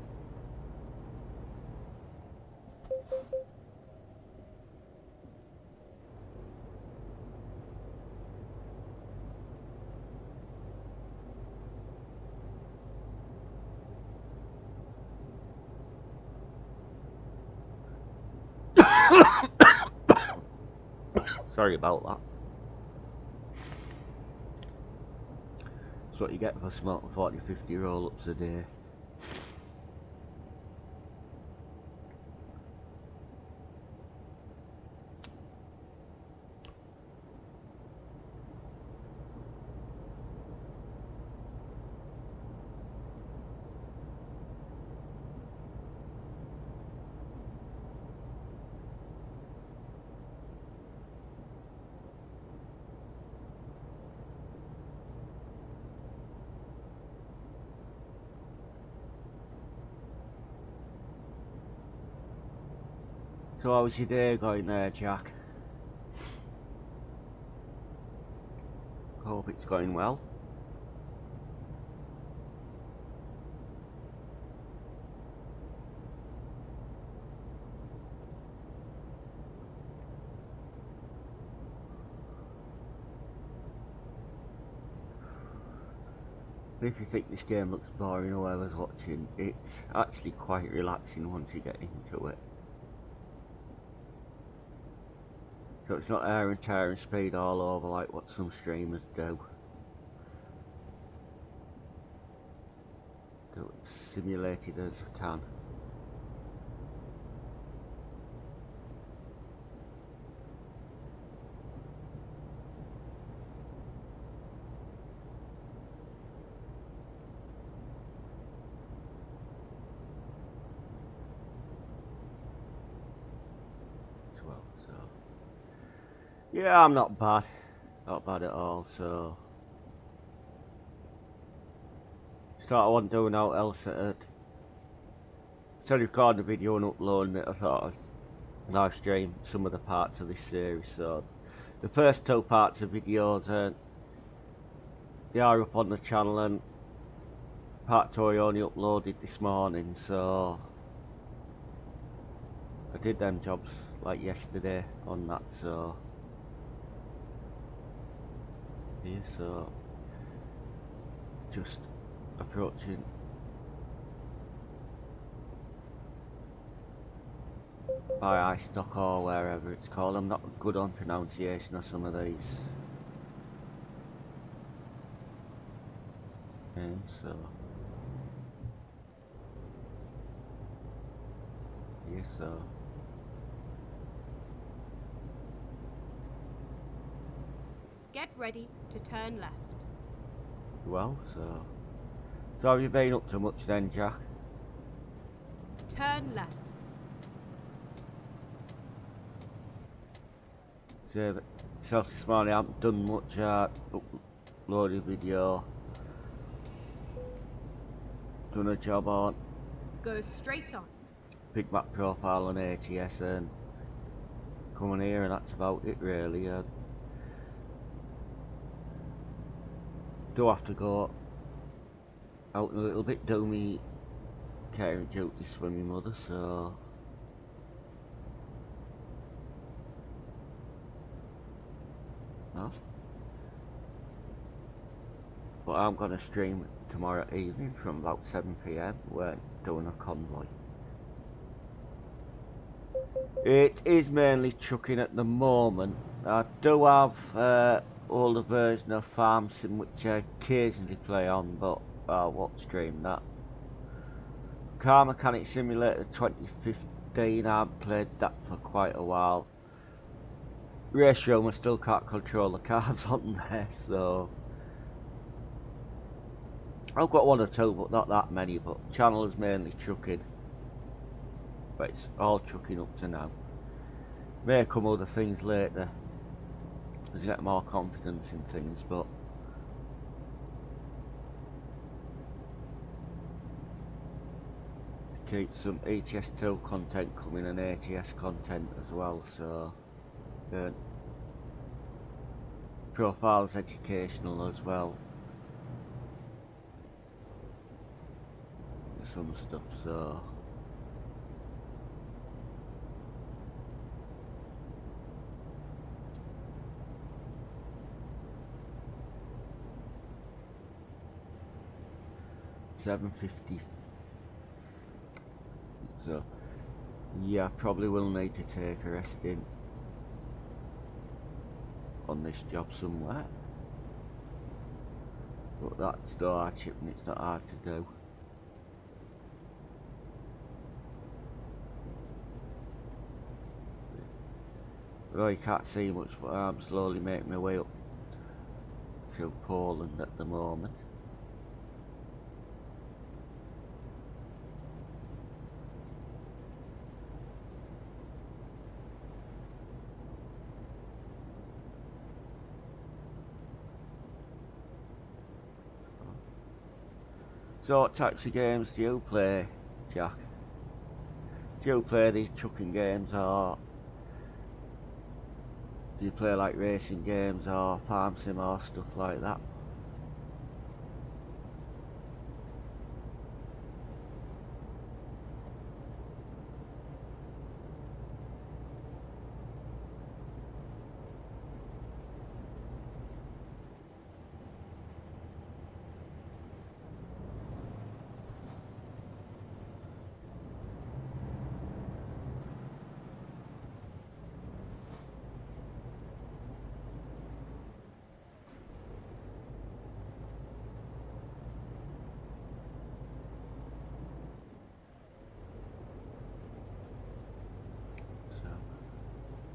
Sorry about that. That's what you get for smoking 40-50 roll-ups a day. So how's your day going there, Jack? Hope it's going well. If you think this game looks boring, whoever's watching, it's actually quite relaxing once you get into it. So it's not air and tear and speed all over like what some streamers do. Do it simulated as you can. Yeah, I'm not bad. Not bad at all, so... Sort of wasn't doing out else at it. Instead of recording a video and uploading it, I thought I'd live stream some of the parts of this series, so... The first two parts of videos, they are up on the channel, and part 2 I only uploaded this morning, so... I did them jobs like yesterday on that, so... Yeah, so... Just approaching by iStock or wherever it's called. I'm not good on pronunciation of some of these names, so... Yeah, so... Get ready to turn left. Well, so... So have you been up to much then, Jack? Turn left. So, self this morning I haven't done much, uploaded video. Done a job on Go straight on. Big Mac profile on ATS and coming here, and that's about it really. Do have to go out a little bit, do me caring duties for my mother, so no. But I'm gonna stream tomorrow evening from about 7 PM. We're doing a convoy. It is mainly chucking at the moment. I do have older version of Farm Sim which I occasionally play on, but I won't stream that. Car Mechanic Simulator 2015, I've played that for quite a while. Ratio, I still can't control the cars on there, so... I've got one or two, but not that many, but channel is mainly chucking. But it's all chucking up to now. May come other things later, as you get more confidence in things, but... Keep some ETS2 content coming and ATS content as well, so... profile's educational as well. Some stuff, so... $7.50. So, yeah, I probably will need to take a rest in on this job somewhere. But that's no hardship and it's not hard to do. Well, you can't see much, but I'm slowly making my way up through Poland at the moment. So what types of games do you play, Jack? Do you play these chucking games, or do you play like racing games or farm sim or stuff like that?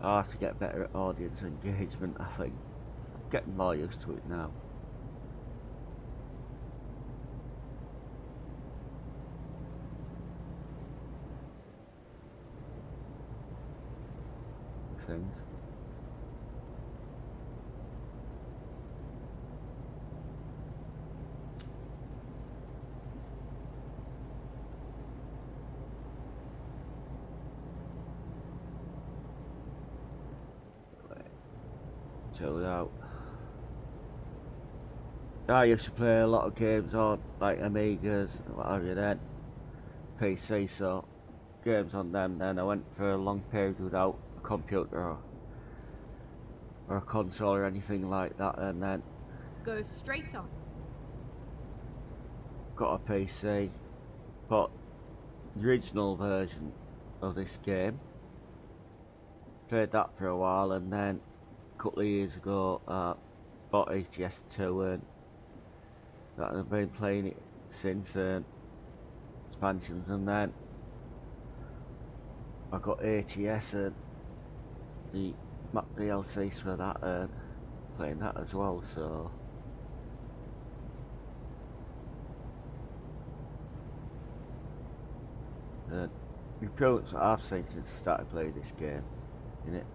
I have to get better at audience engagement, I think. I'm getting more used to it now. Things. chilled out. I used to play a lot of games on like Amigas and what have you then. PC, so games on them. Then I went for a long period without a computer or a console or anything like that, and then Go straight on. got a PC, but the original version of this game, played that for a while, and then a couple of years ago bought ATS2, and that I've been playing it since, expansions, and then I got ATS and the map DLCs for that, and playing that as well, so the improvements that I've seen since I started playing this game in it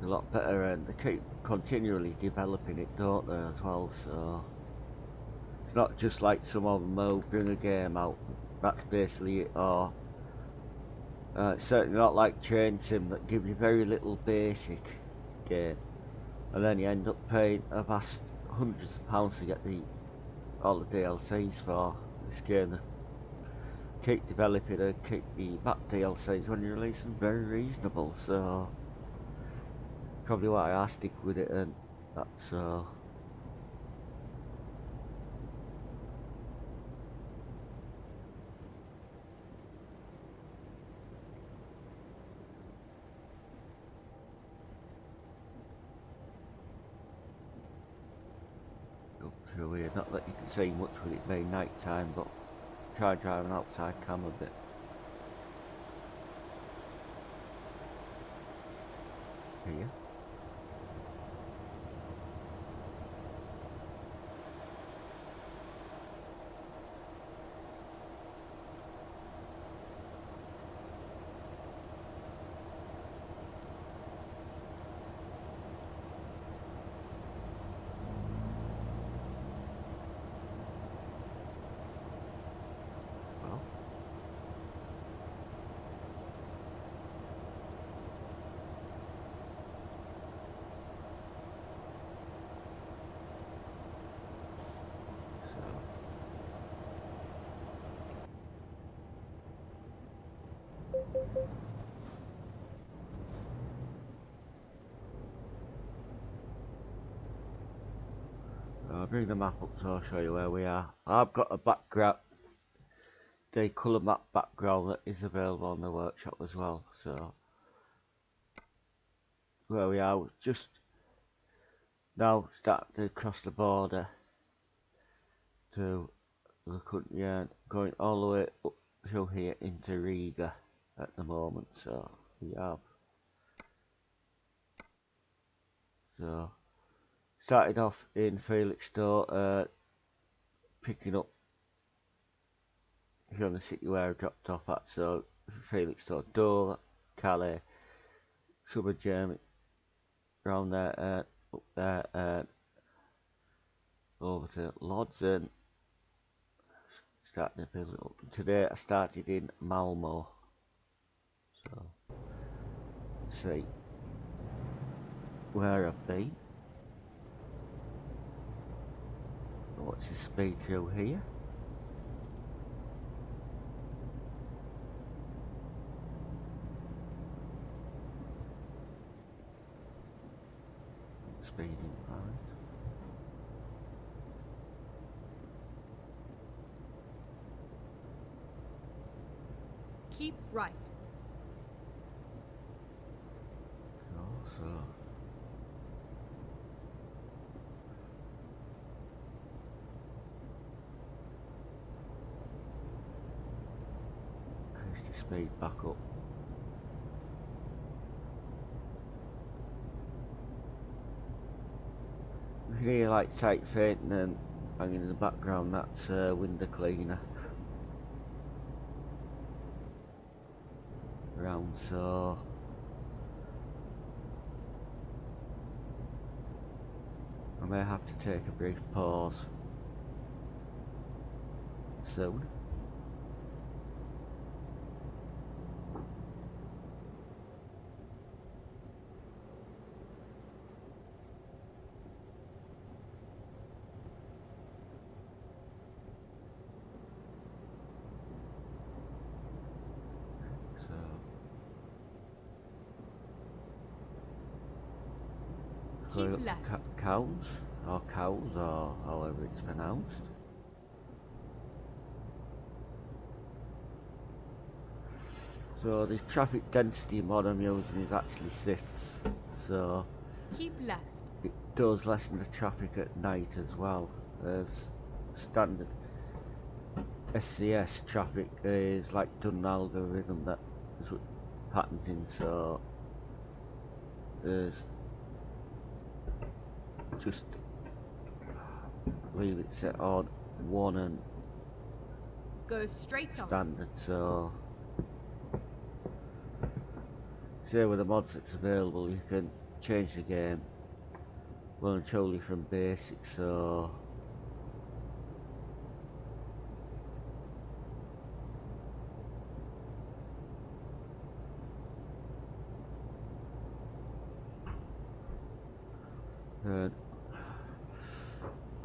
a lot better, and they keep continually developing it, don't they, as well, so it's not just like some of them will bring a game out, that's basically it, or it's certainly not like Train Sim that give you very little basic game, and then you end up paying a vast hundreds of pounds to get all the DLCs for this game. They keep developing and keep the back DLCs when you release them very reasonable, so probably why I stick with it, and that's go through here. Not that you can see much with it being night time, but try driving outside cam a bit. Here. I'll bring the map up so I'll show you where we are. I've got a background, the colour map background that is available on the workshop as well, so where we are, just now starting to cross the border to the country, and going all the way up through here into Riga at the moment, so we have started off in Felixstowe, picking up here on the city where I dropped off at, so Felixstowe, Dover, Calais, Southern Germany, around there, up there, over to Lodz, and starting to build it up. Today I started in Malmo, so let's see where I've been. What's the speed through here? Speeding fine. Keep right. So increase the speed back up. You can hear like tight fainting and hanging in the background, that's window cleaner around, so I may have to take a brief pause soon. Keep left. cows, or however it's pronounced. So the traffic density mod I'm using is actually 6, so Keep left. it does lessen the traffic at night as well. As standard SCS traffic is like done an algorithm that is patterns in, so there's just leave it set on 1 and Go straight on. standard, so say with the mods that's available you can change the game well and truly from basic, so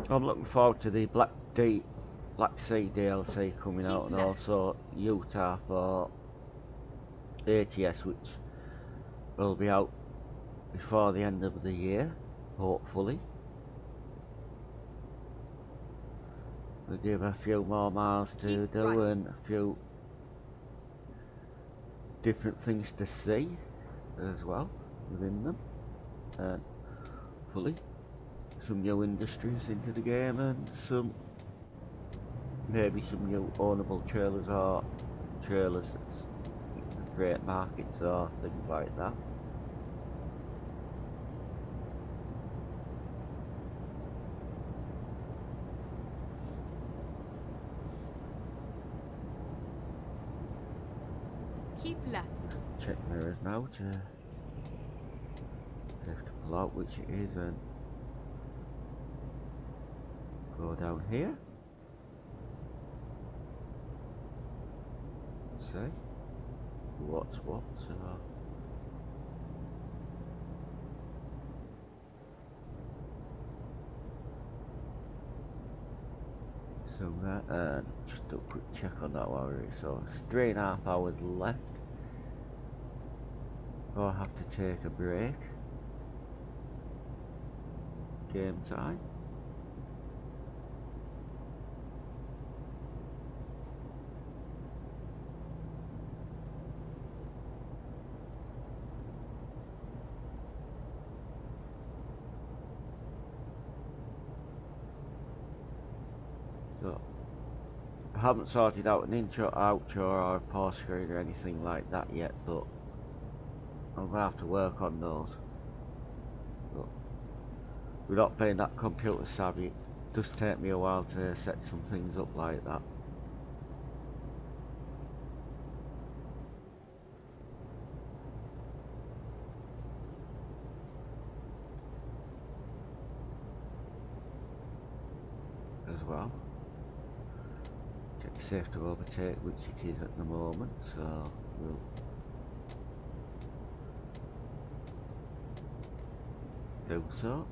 I'm looking forward to the Black Sea DLC coming out, and also Utah for ATS, which will be out before the end of the year, hopefully. We'll give a few more miles to do and a few different things to see as well within them, and hopefully some new industries into the game, and maybe some new ownable trailers or trailers that's great markets or things like that. Keep left. Check mirrors now to have to pull out, which it is, and go down here. See what's what. So that, just do a quick check on that while we're here. So it's 3.5 hours left. I'll have to take a break. Game time. So, I haven't sorted out an intro, outro, or a pause screen or anything like that yet, but I'm going to have to work on those. But without being that computer savvy, it does take me a while to set some things up like that. As well. Check safe to overtake, which it is at the moment, so we'll do so.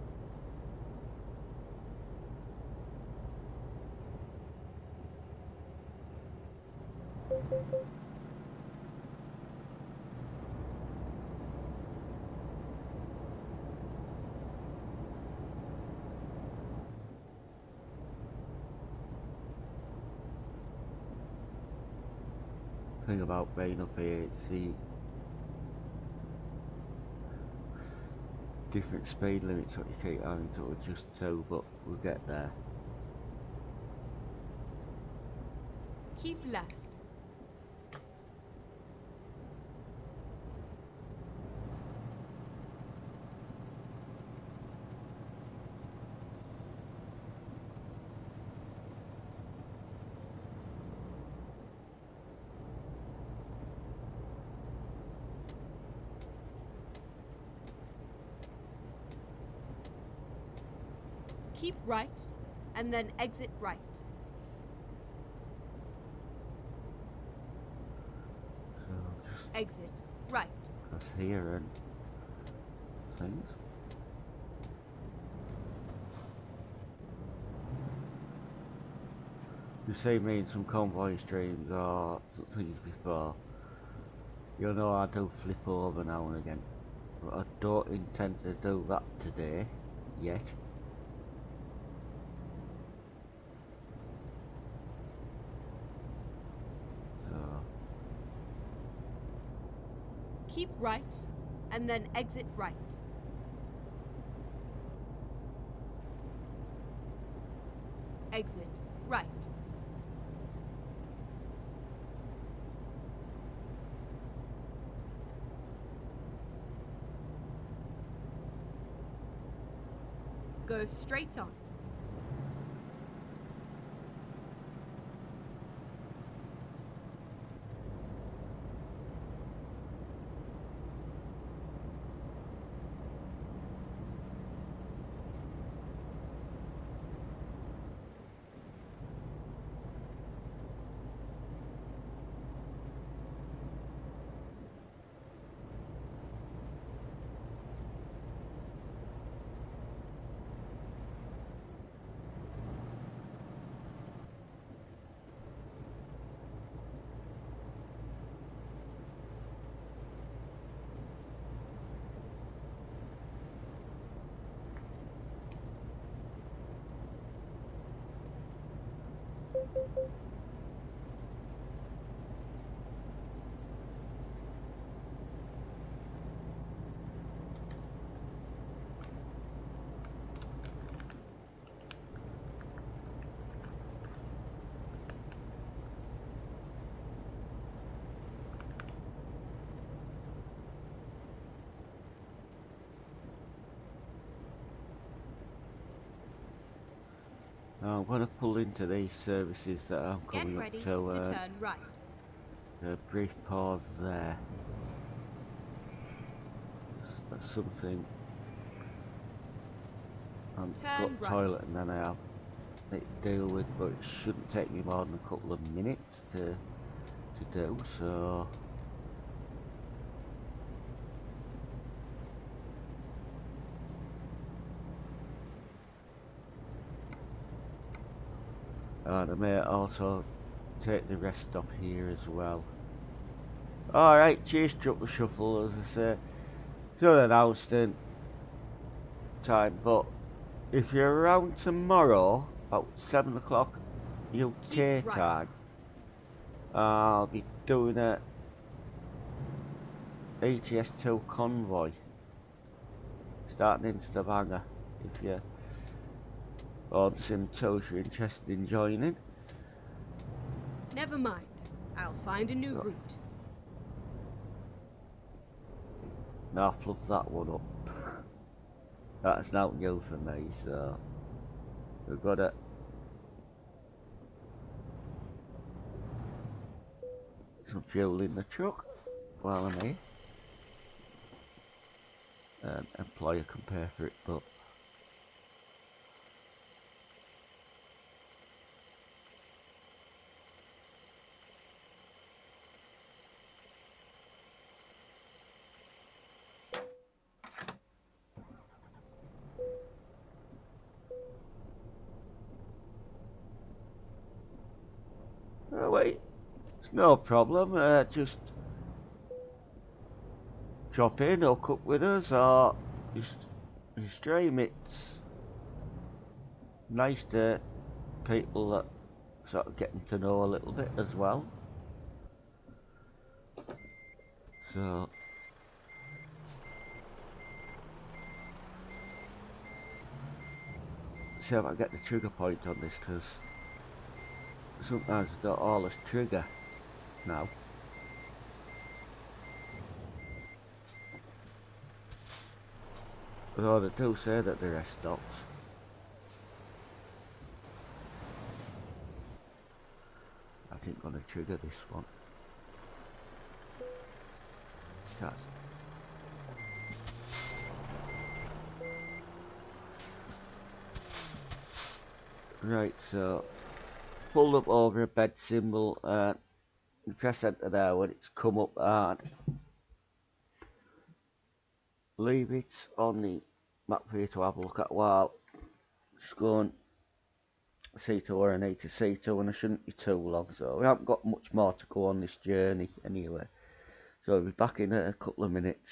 Thing about being up here, it's the different speed limits that you keep having to adjust to, but we'll get there. Keep left. Keep right, and then exit right. So just Exit right. press here and things. You've seen me in some convoy streams or things before. You'll know I do flip over now and again. But don't intend to do that today yet. So Keep right, and then exit right. Exit right. Go straight on. I'm going to pull into these services that I'm Get coming ready up to to. turn right. A brief pause there. That's something. I've Turn got right. toilet and then I have it to deal with, but it shouldn't take me more than a couple of minutes to do. So and I may also take the rest stop here as well. Alright, cheers Triple Shuffle, as I say. Should announced in time, but if you're around tomorrow at 7 o'clock UK Right. time, I'll be doing a ATS2 convoy starting in Stavanger. If you're on Sim2, if you're interested in joining. Never mind. I'll find a new route. Now I fluff that one up. That's not new for me, so we've got to some fuel in the truck while I'm here. And employer can pay for it, but oh wait, it's no problem. Just drop in, hook up with us, or just stream. It's nice to people that sort of getting to know a little bit as well. So see if I get the trigger point on this, because sometimes I don't always trigger now. Although they do say that the rest stops. I think I'm gonna trigger this one. Cast. Right, so pull up over a bed symbol and you press enter there when it's come up, and leave it on the map for you to have a look at while just go and see to where I need to see to, and I shouldn't be too long, so we haven't got much more to go on this journey anyway. So I'll be back in a couple of minutes.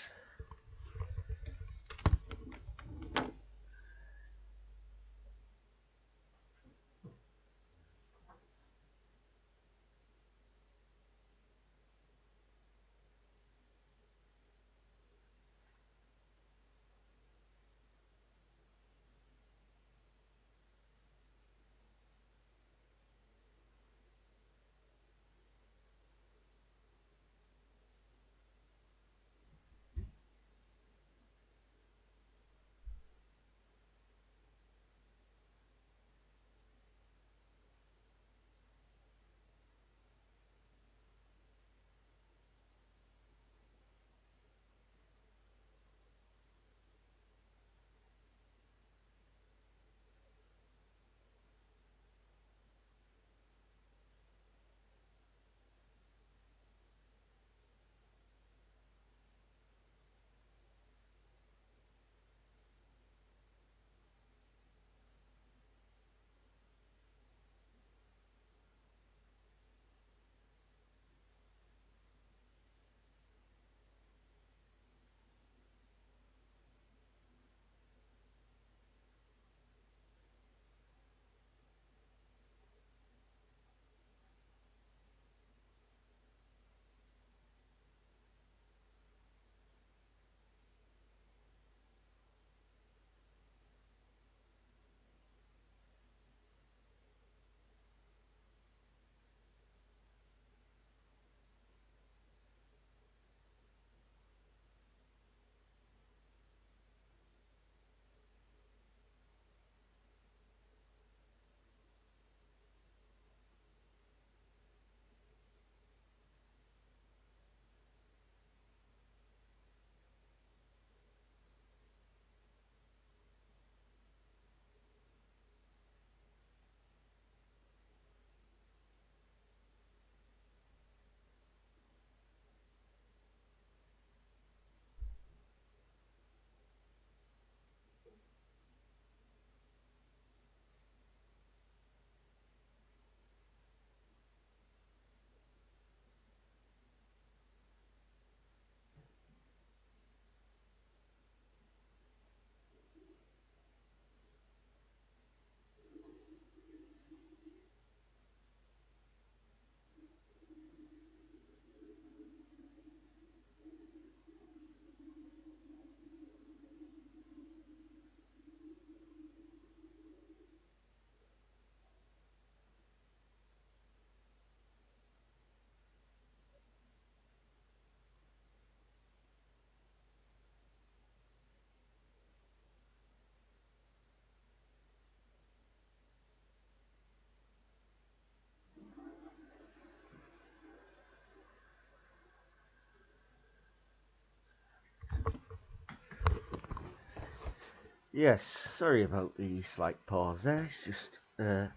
Yes, sorry about the slight pause there. It's just to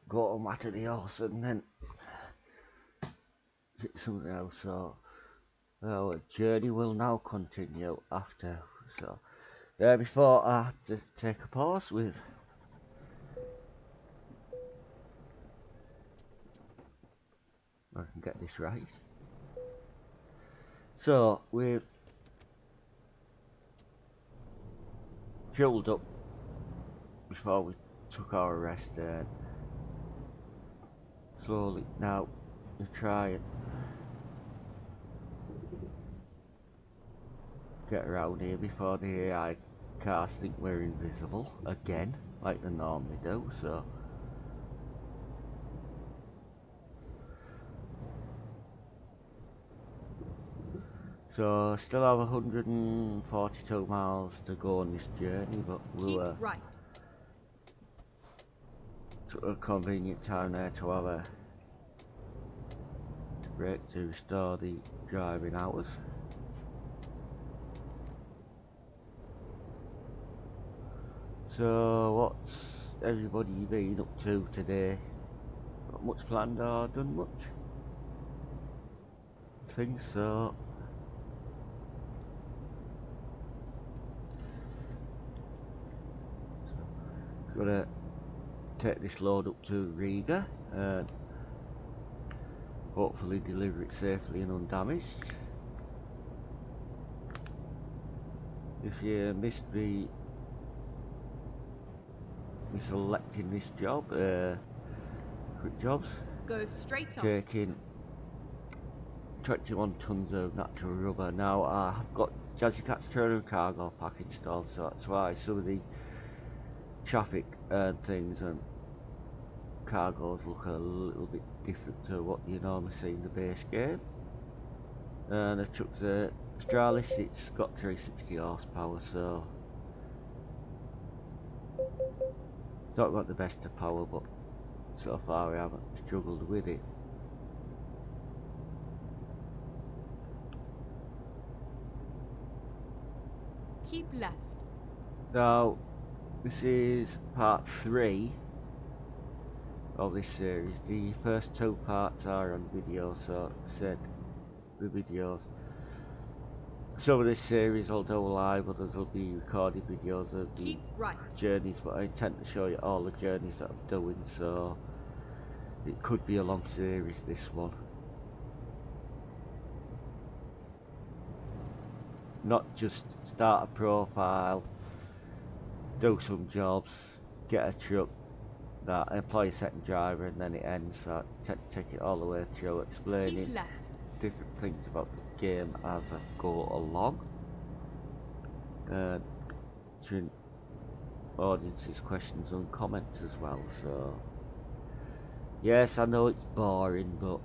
go on matter the horse and then something else. So our journey will now continue after. So before I have to take a pause with. I can get this right. So we've fueled up before we took our rest and slowly now we try and get around here before the AI cars think we're invisible again, like they normally do. So still have 142 miles to go on this journey, but we'll right. took a convenient time there to have a break to restore the driving hours. So what's everybody been up to today? Not much planned or done much? I think so. Gotta take this load up to Riga and hopefully deliver it safely and undamaged. If you missed me selecting this job, quick jobs, Go straight on. taking 21 tons of natural rubber. Now I've got Jazzy Cat's trailer and cargo pack installed, so that's why some of the traffic and things and cargoes look a little bit different to what you normally see in the base game. And the truck's a Stralis, it's got 360 horsepower, so it's not got the best of power, but so far we haven't struggled with it. Keep left. Now this is part 3 of this series. The first 2 parts are on video, so said the videos. Some of this series I'll do live, others will be recorded videos of the journeys, but I intend to show you all the journeys that I'm doing, so it could be a long series, this one. Not just start a profile, do some jobs, get a truck, that employ a second driver, and then it ends. So I take it all the way through, explaining different things about the game as I go along, and answering audience's questions and comments as well. So yes, I know it's boring, but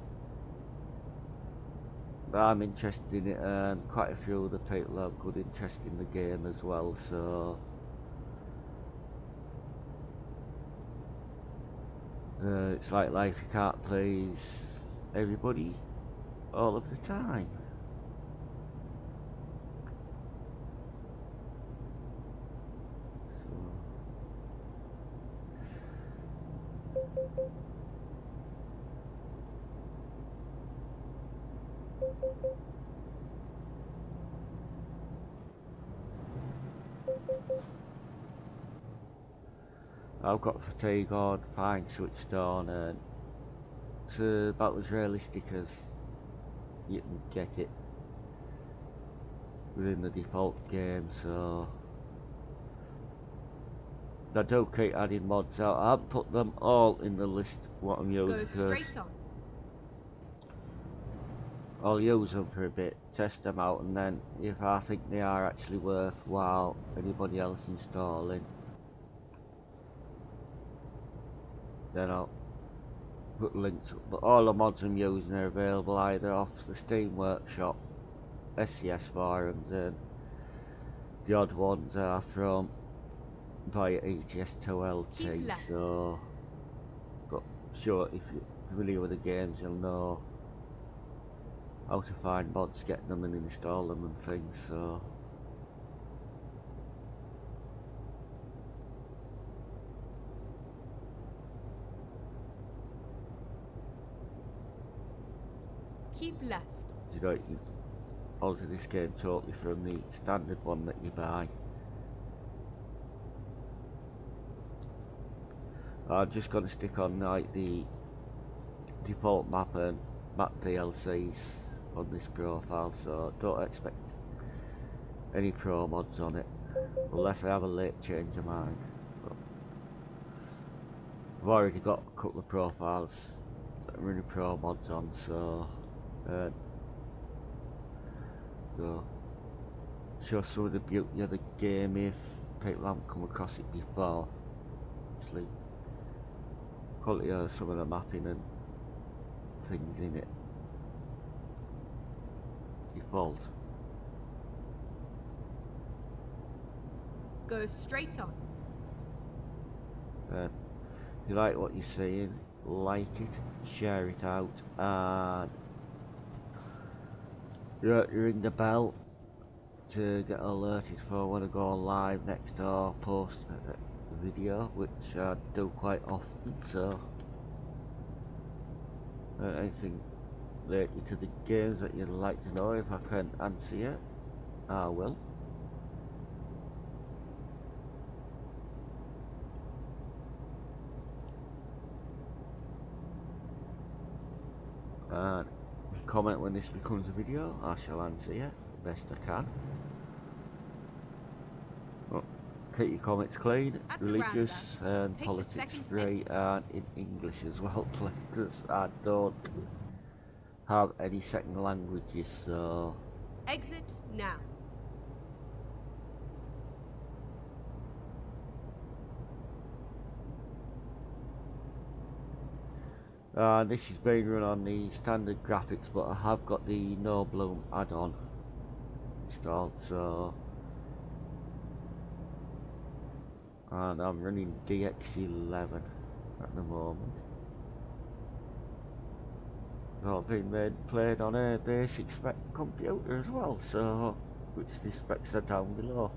I'm interested in it, and quite a few of the people have good interest in the game as well, so it's like life, you can't please everybody all of the time. I've got fatigue on, fine switched on, and it's about as realistic as you can get it within the default game, so I do keep adding mods out. I haven't put them all in the list what I'm using, because I'll use them for a bit, test them out, and then if I think they are actually worthwhile anybody else installing, then I'll put links up. But all the mods I'm using are available either off the Steam Workshop, SCS forums, and the odd ones are from via ETS2LT. So, but sure, if you're familiar with the games, you'll know how to find mods, get them and install them and things. So Keep left. You know, you can alter this game totally from the standard one that you buy. I'm just going to stick on like the default map and map DLCs on this profile, so don't expect any pro mods on it unless I have a late change of mind. But I've already got a couple of profiles that are running pro mods on, so show some of the beauty of the game if people haven't come across it before. Actually, quality of some of the mapping and things in it. Default. Go straight on. If you like what you're seeing, like it, share it out, and ring the bell to get alerted for when I go live next or post a video, which I do quite often. So anything related to the games that you'd like to know, if I can answer you, I will. And comment when this becomes a video, I shall answer you the best I can. Well, keep your comments clean, religious and politics free, and in English as well, please, because I don't have any second languages, so... Exit now. This is being run on the standard graphics, but I have got the No Bloom add-on installed, so... And I'm running DX11 at the moment. All being played on a basic spec computer as well, so which the specs are down below.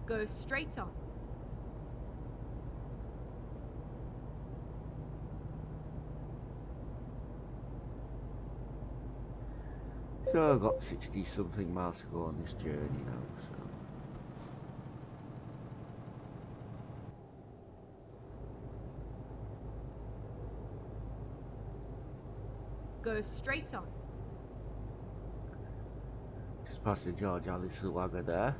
Go straight on. So I've got 60 something miles to go on this journey now, so... Go straight on. Just past the George Alice Wagger there.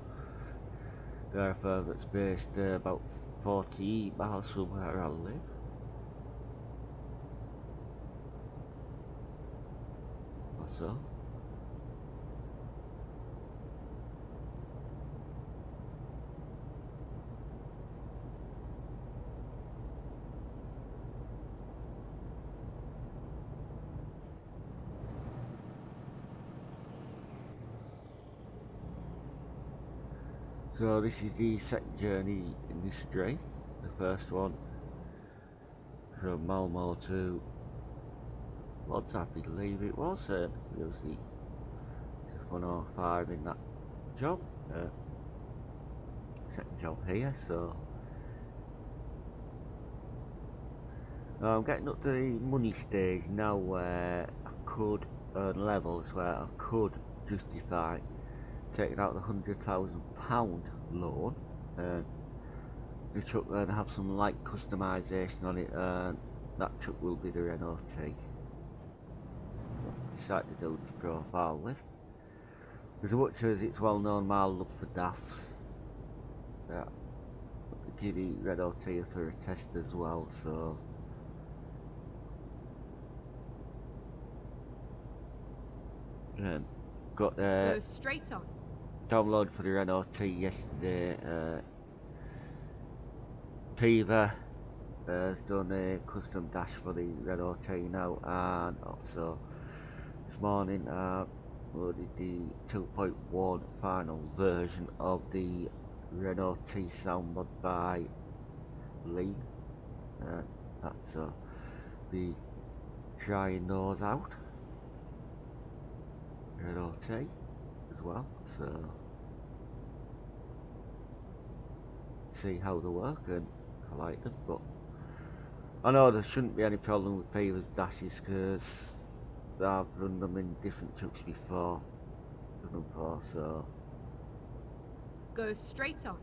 There a firm that's based about 40 miles from where I live. Or so. So this is the second journey in this string. The first one from Malmo to Lodz, I believe it was. It was the 105 in that job. Second job here, so I'm getting up to the money stage now where I could earn levels where I could justify taking out the £100,000 loan, and the truck then have some light customization on it, and that truck will be the Renault T. Decided to do this profile with, as much as it's well known my love for DAFs, yeah, give the Renault T a thorough test as well, so got Go straight on. download for the Renault T yesterday. Piva has done a custom dash for the Renault T now, and also this morning I loaded the 2.1 final version of the Renault T sound mod by Lee. That's be trying those out at OT as well, so see how they work and if I like them. But I know there shouldn't be any problem with Peeler's dashes because I've run them in different trucks before, so Go straight on.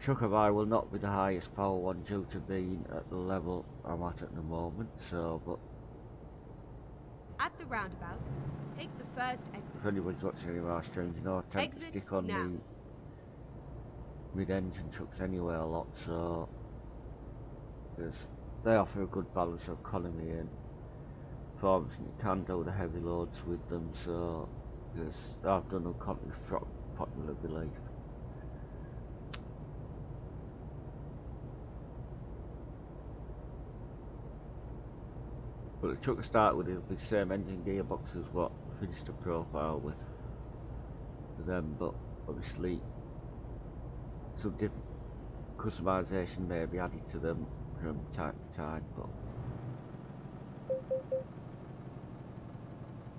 truck of I will not be the highest power one due to being at the level I'm at the moment, so but At the roundabout, take the first exit. if anybody's watching any of our streams, you know I tend to stick on now. the mid-engine trucks anyway a lot, so because they offer a good balance of economy and performance, and you can do the heavy loads with them, so because I've done them constantly from popular belief. But the truck I start with is the same engine gearbox as what I finished the profile with them, but obviously some different customization may be added to them from time to time, but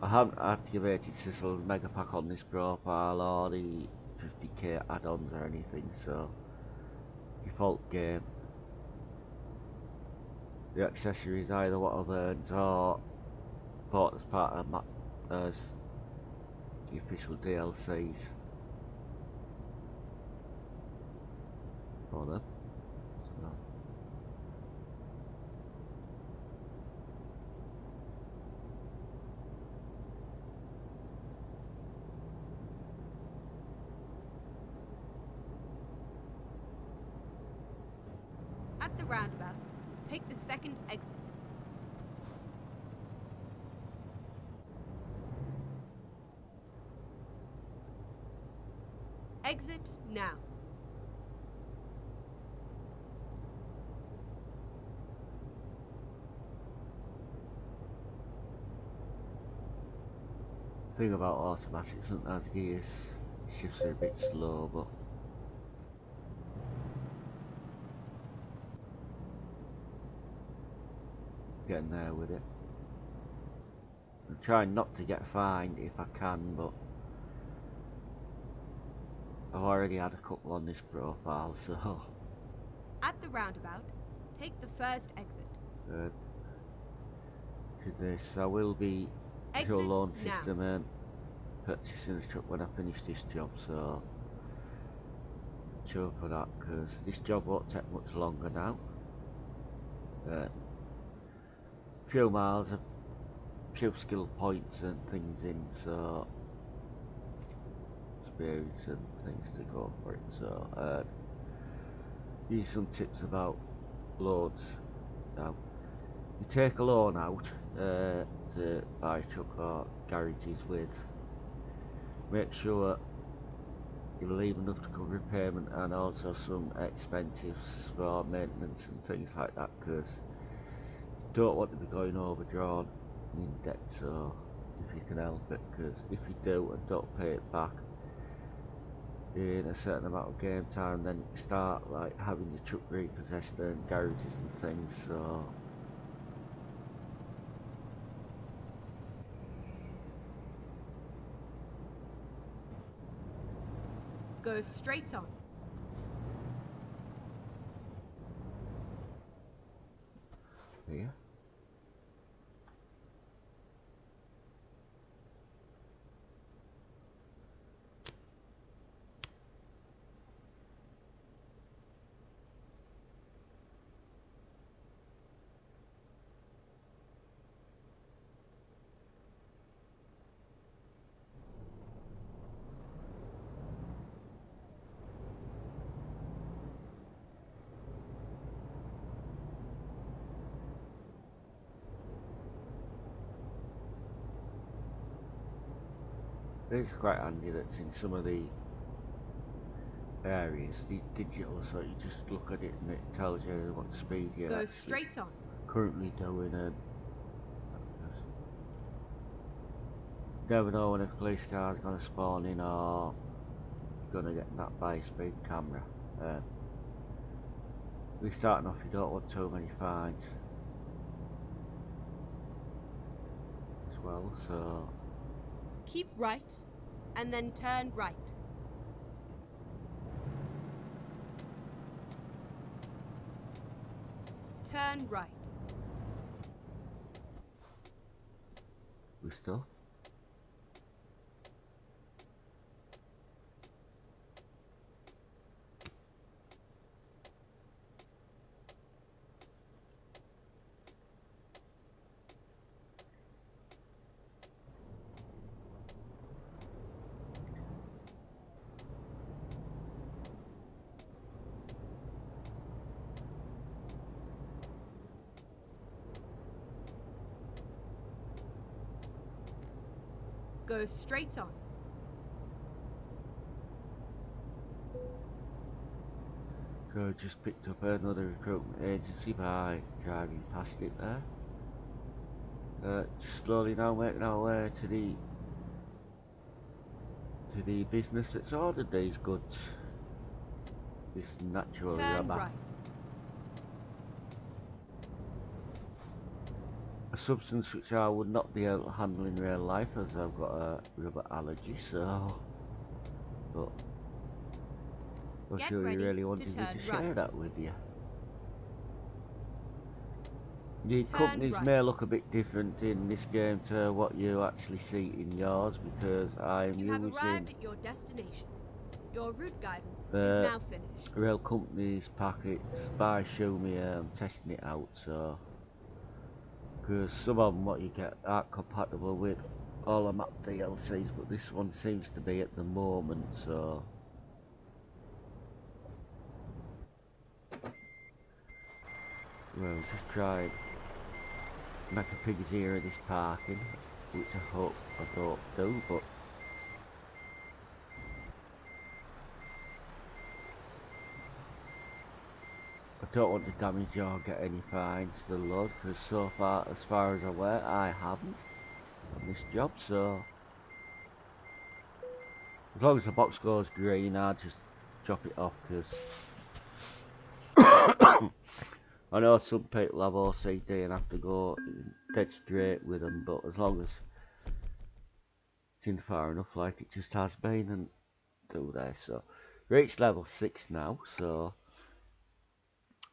I haven't activated Sizzle's Mega Pack on this profile or the 50k add-ons or anything, so default game. The accessories either what I've earned or bought as part of as the official DLCs for them. So. At the roundabout, take the second exit. Exit now. Thing about automatic, sometimes gears shifts are a bit slow, but getting there with it. I'm trying not to get fined if I can, but I've already had a couple on this profile, so At the roundabout, take the first exit. to this I will be your Exit loan now. system and purchasing a truck when I finish this job, so sure for that, because this job won't take much longer now. Few miles, a few skill points and things in, so experience and things to go for it. So give you some tips about loans. Now, you take a loan out to buy a truck or garages with. Make sure you leave enough to cover repayment and also some expenses for maintenance and things like that, because you don't want to be going overdrawn in debt, so if you can help it, because if you do and don't pay it back in a certain amount of game time, then you start like having your truck repossessed in garages and things, so Go straight on. yeah. It's quite handy that in some of the areas, the digital, so you just look at it and it tells you what speed you're Go actually straight on. currently doing, and never know when a police car is going to spawn in or going to get napped by a speed camera. We're starting off, you don't want too many fines as well, so Keep right, and then turn right. Turn right. we still. Go straight on. So just picked up another recruitment agency by driving past it there. Just slowly now making our way to the business that's ordered these goods. This natural Turn rubber. right. A substance which I would not be able to handle in real life as I've got a rubber allergy, so but I'm Get sure you ready really to wanted me turn to share right. that with you. The Turn companies right. may look a bit different in this game to what you actually see in yours, because I'm You have using arrived at your destination. Your route guidance is the now finished. real company's packets by Xiaomi. I'm testing it out, so because some of them what you get aren't compatible with all the map DLCs, but this one seems to be at the moment, so we'll just try make a pig's ear of this parking, which I hope I don't do, but I don't want to damage or get any fines to the load, because so far, as far as I'm aware, I haven't on this job, so as long as the box goes green, I'll just drop it off, because I know some people have OCD and have to go dead straight with them, but as long as it's in far enough like it just has been, and do there. So reached level 6 now, so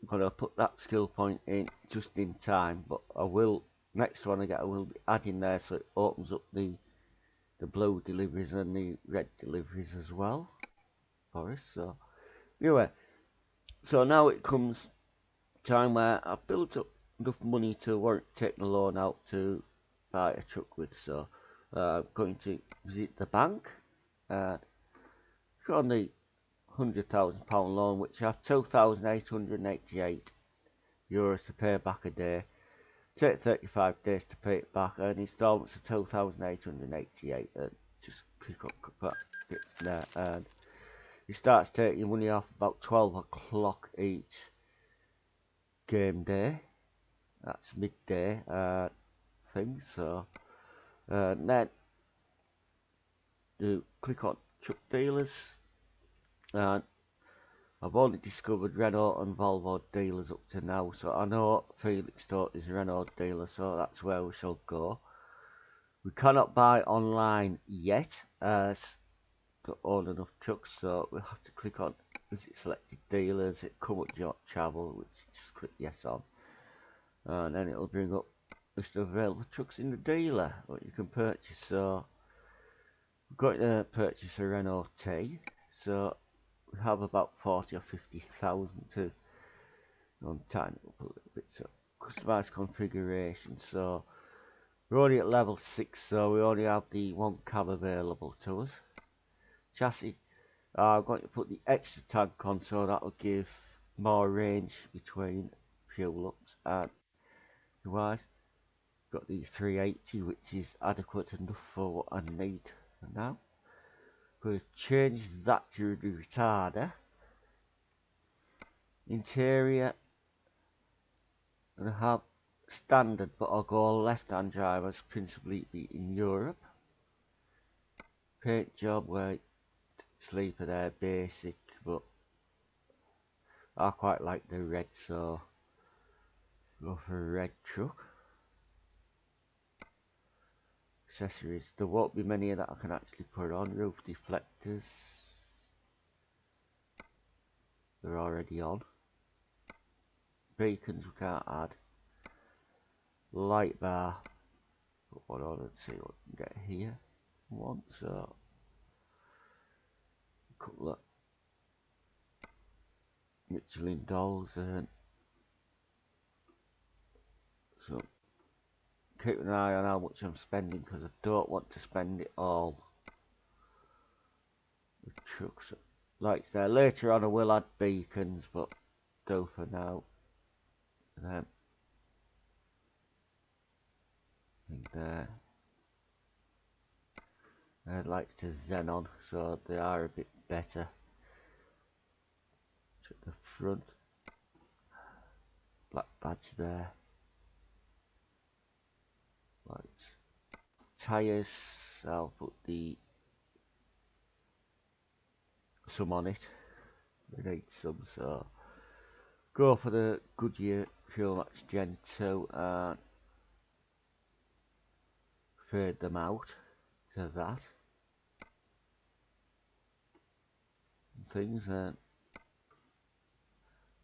I'm going to put that skill point in just in time, but I will, next one I get, I will be adding there so it opens up the blue deliveries and the red deliveries as well for us. So anyway, so now it comes time where I've built up enough money to warrant taking a loan out to buy a truck with, so I'm going to visit the bank on the £100,000 loan, which I have €2,888 to pay back a day. Take 35 days to pay it back, and instalments of 2,888, and just click up that bit there, and it starts taking your money off about 12 o'clock each game day. That's midday thing. So then you click on truck dealers, and I've only discovered Renault and Volvo dealers up to now, so I know Felixstowe is a Renault dealer, so that's where we shall go. We cannot buy online yet as to own enough trucks, so we'll have to click on visit selected dealers. It come up York Travel, which just click yes on, and then it'll bring up list of available trucks in the dealer what you can purchase. So we're going to purchase a Renault T, so we have about 40 or 50,000 to time it up a little bit. So customize configuration, so we're only at level 6, so we only have the one cab available to us. Chassis, I'm going to put the extra tank on, so that'll give more range between fuel ups, and otherwise got the 380, which is adequate enough for what I need now. I'm going to change that to the retarder, Interior, and I have standard, but I'll go left-hand drivers, principally be in Europe. Paint job, white, sleeper there, basic, but I quite like the red, so go for a red truck. Accessories, there won't be many that I can actually put on. Roof deflectors, they're already on. Beacons we can't add. Light bar, put one on and see what we can get here. One, so a couple of Michelin dolls, and so keep an eye on how much I'm spending, because I don't want to spend it all with trucks. Lights there. Later on I will add beacons, but do for now. And then there. Headlights to xenon, so they are a bit better. Check the front. Black badge there. Lights. Tyres, I'll put some on it. We need some, so go for the Goodyear Fuel Max Gen 2 and fade them out to that. And things, and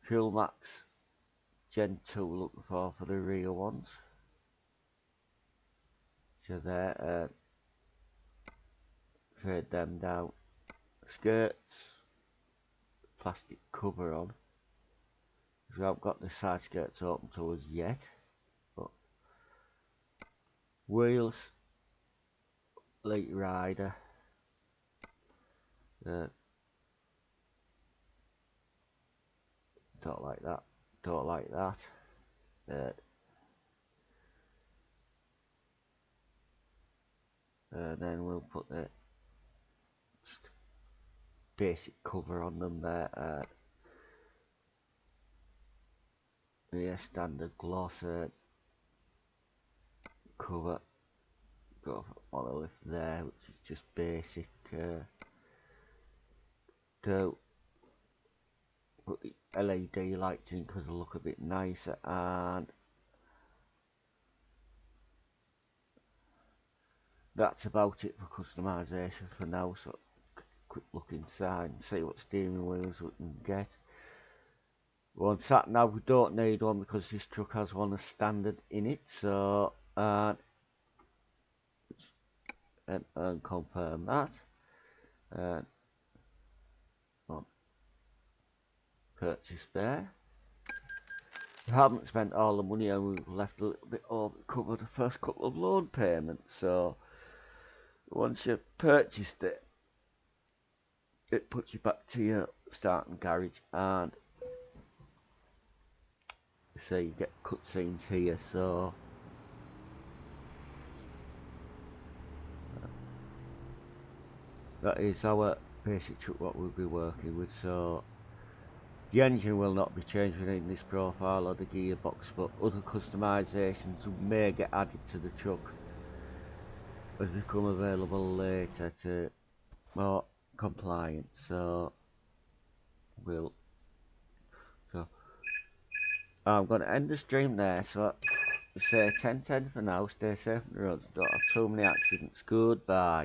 Fuel Max Gen 2 looking for the rear ones. So there, fade them down. Skirts, plastic cover on. We haven't got the side skirts open to us yet, but wheels, late rider, don't like that, don't like that. And then we'll put the just basic cover on them there. Yeah, standard gloss cover. Go for monolith there, which is just basic. Do put the LED lights in because they look a bit nicer, and that's about it for customization for now. So quick look inside and see what steering wheels we can get. One sat nav, we don't need one because this truck has one as standard in it, so and confirm that. And purchase there. We haven't spent all the money and we've left a little bit over to cover the first couple of loan payments, so once you've purchased it, it puts you back to your starting garage, and so you get cutscenes here. So that is our basic truck what we'll be working with. So the engine will not be changed within this profile or the gearbox, but other customisations may get added to the truck as they become available later to more compliant. So I'm going to end the stream there, so say 10:10 for now. Stay safe on the roads, don't have too many accidents. Goodbye.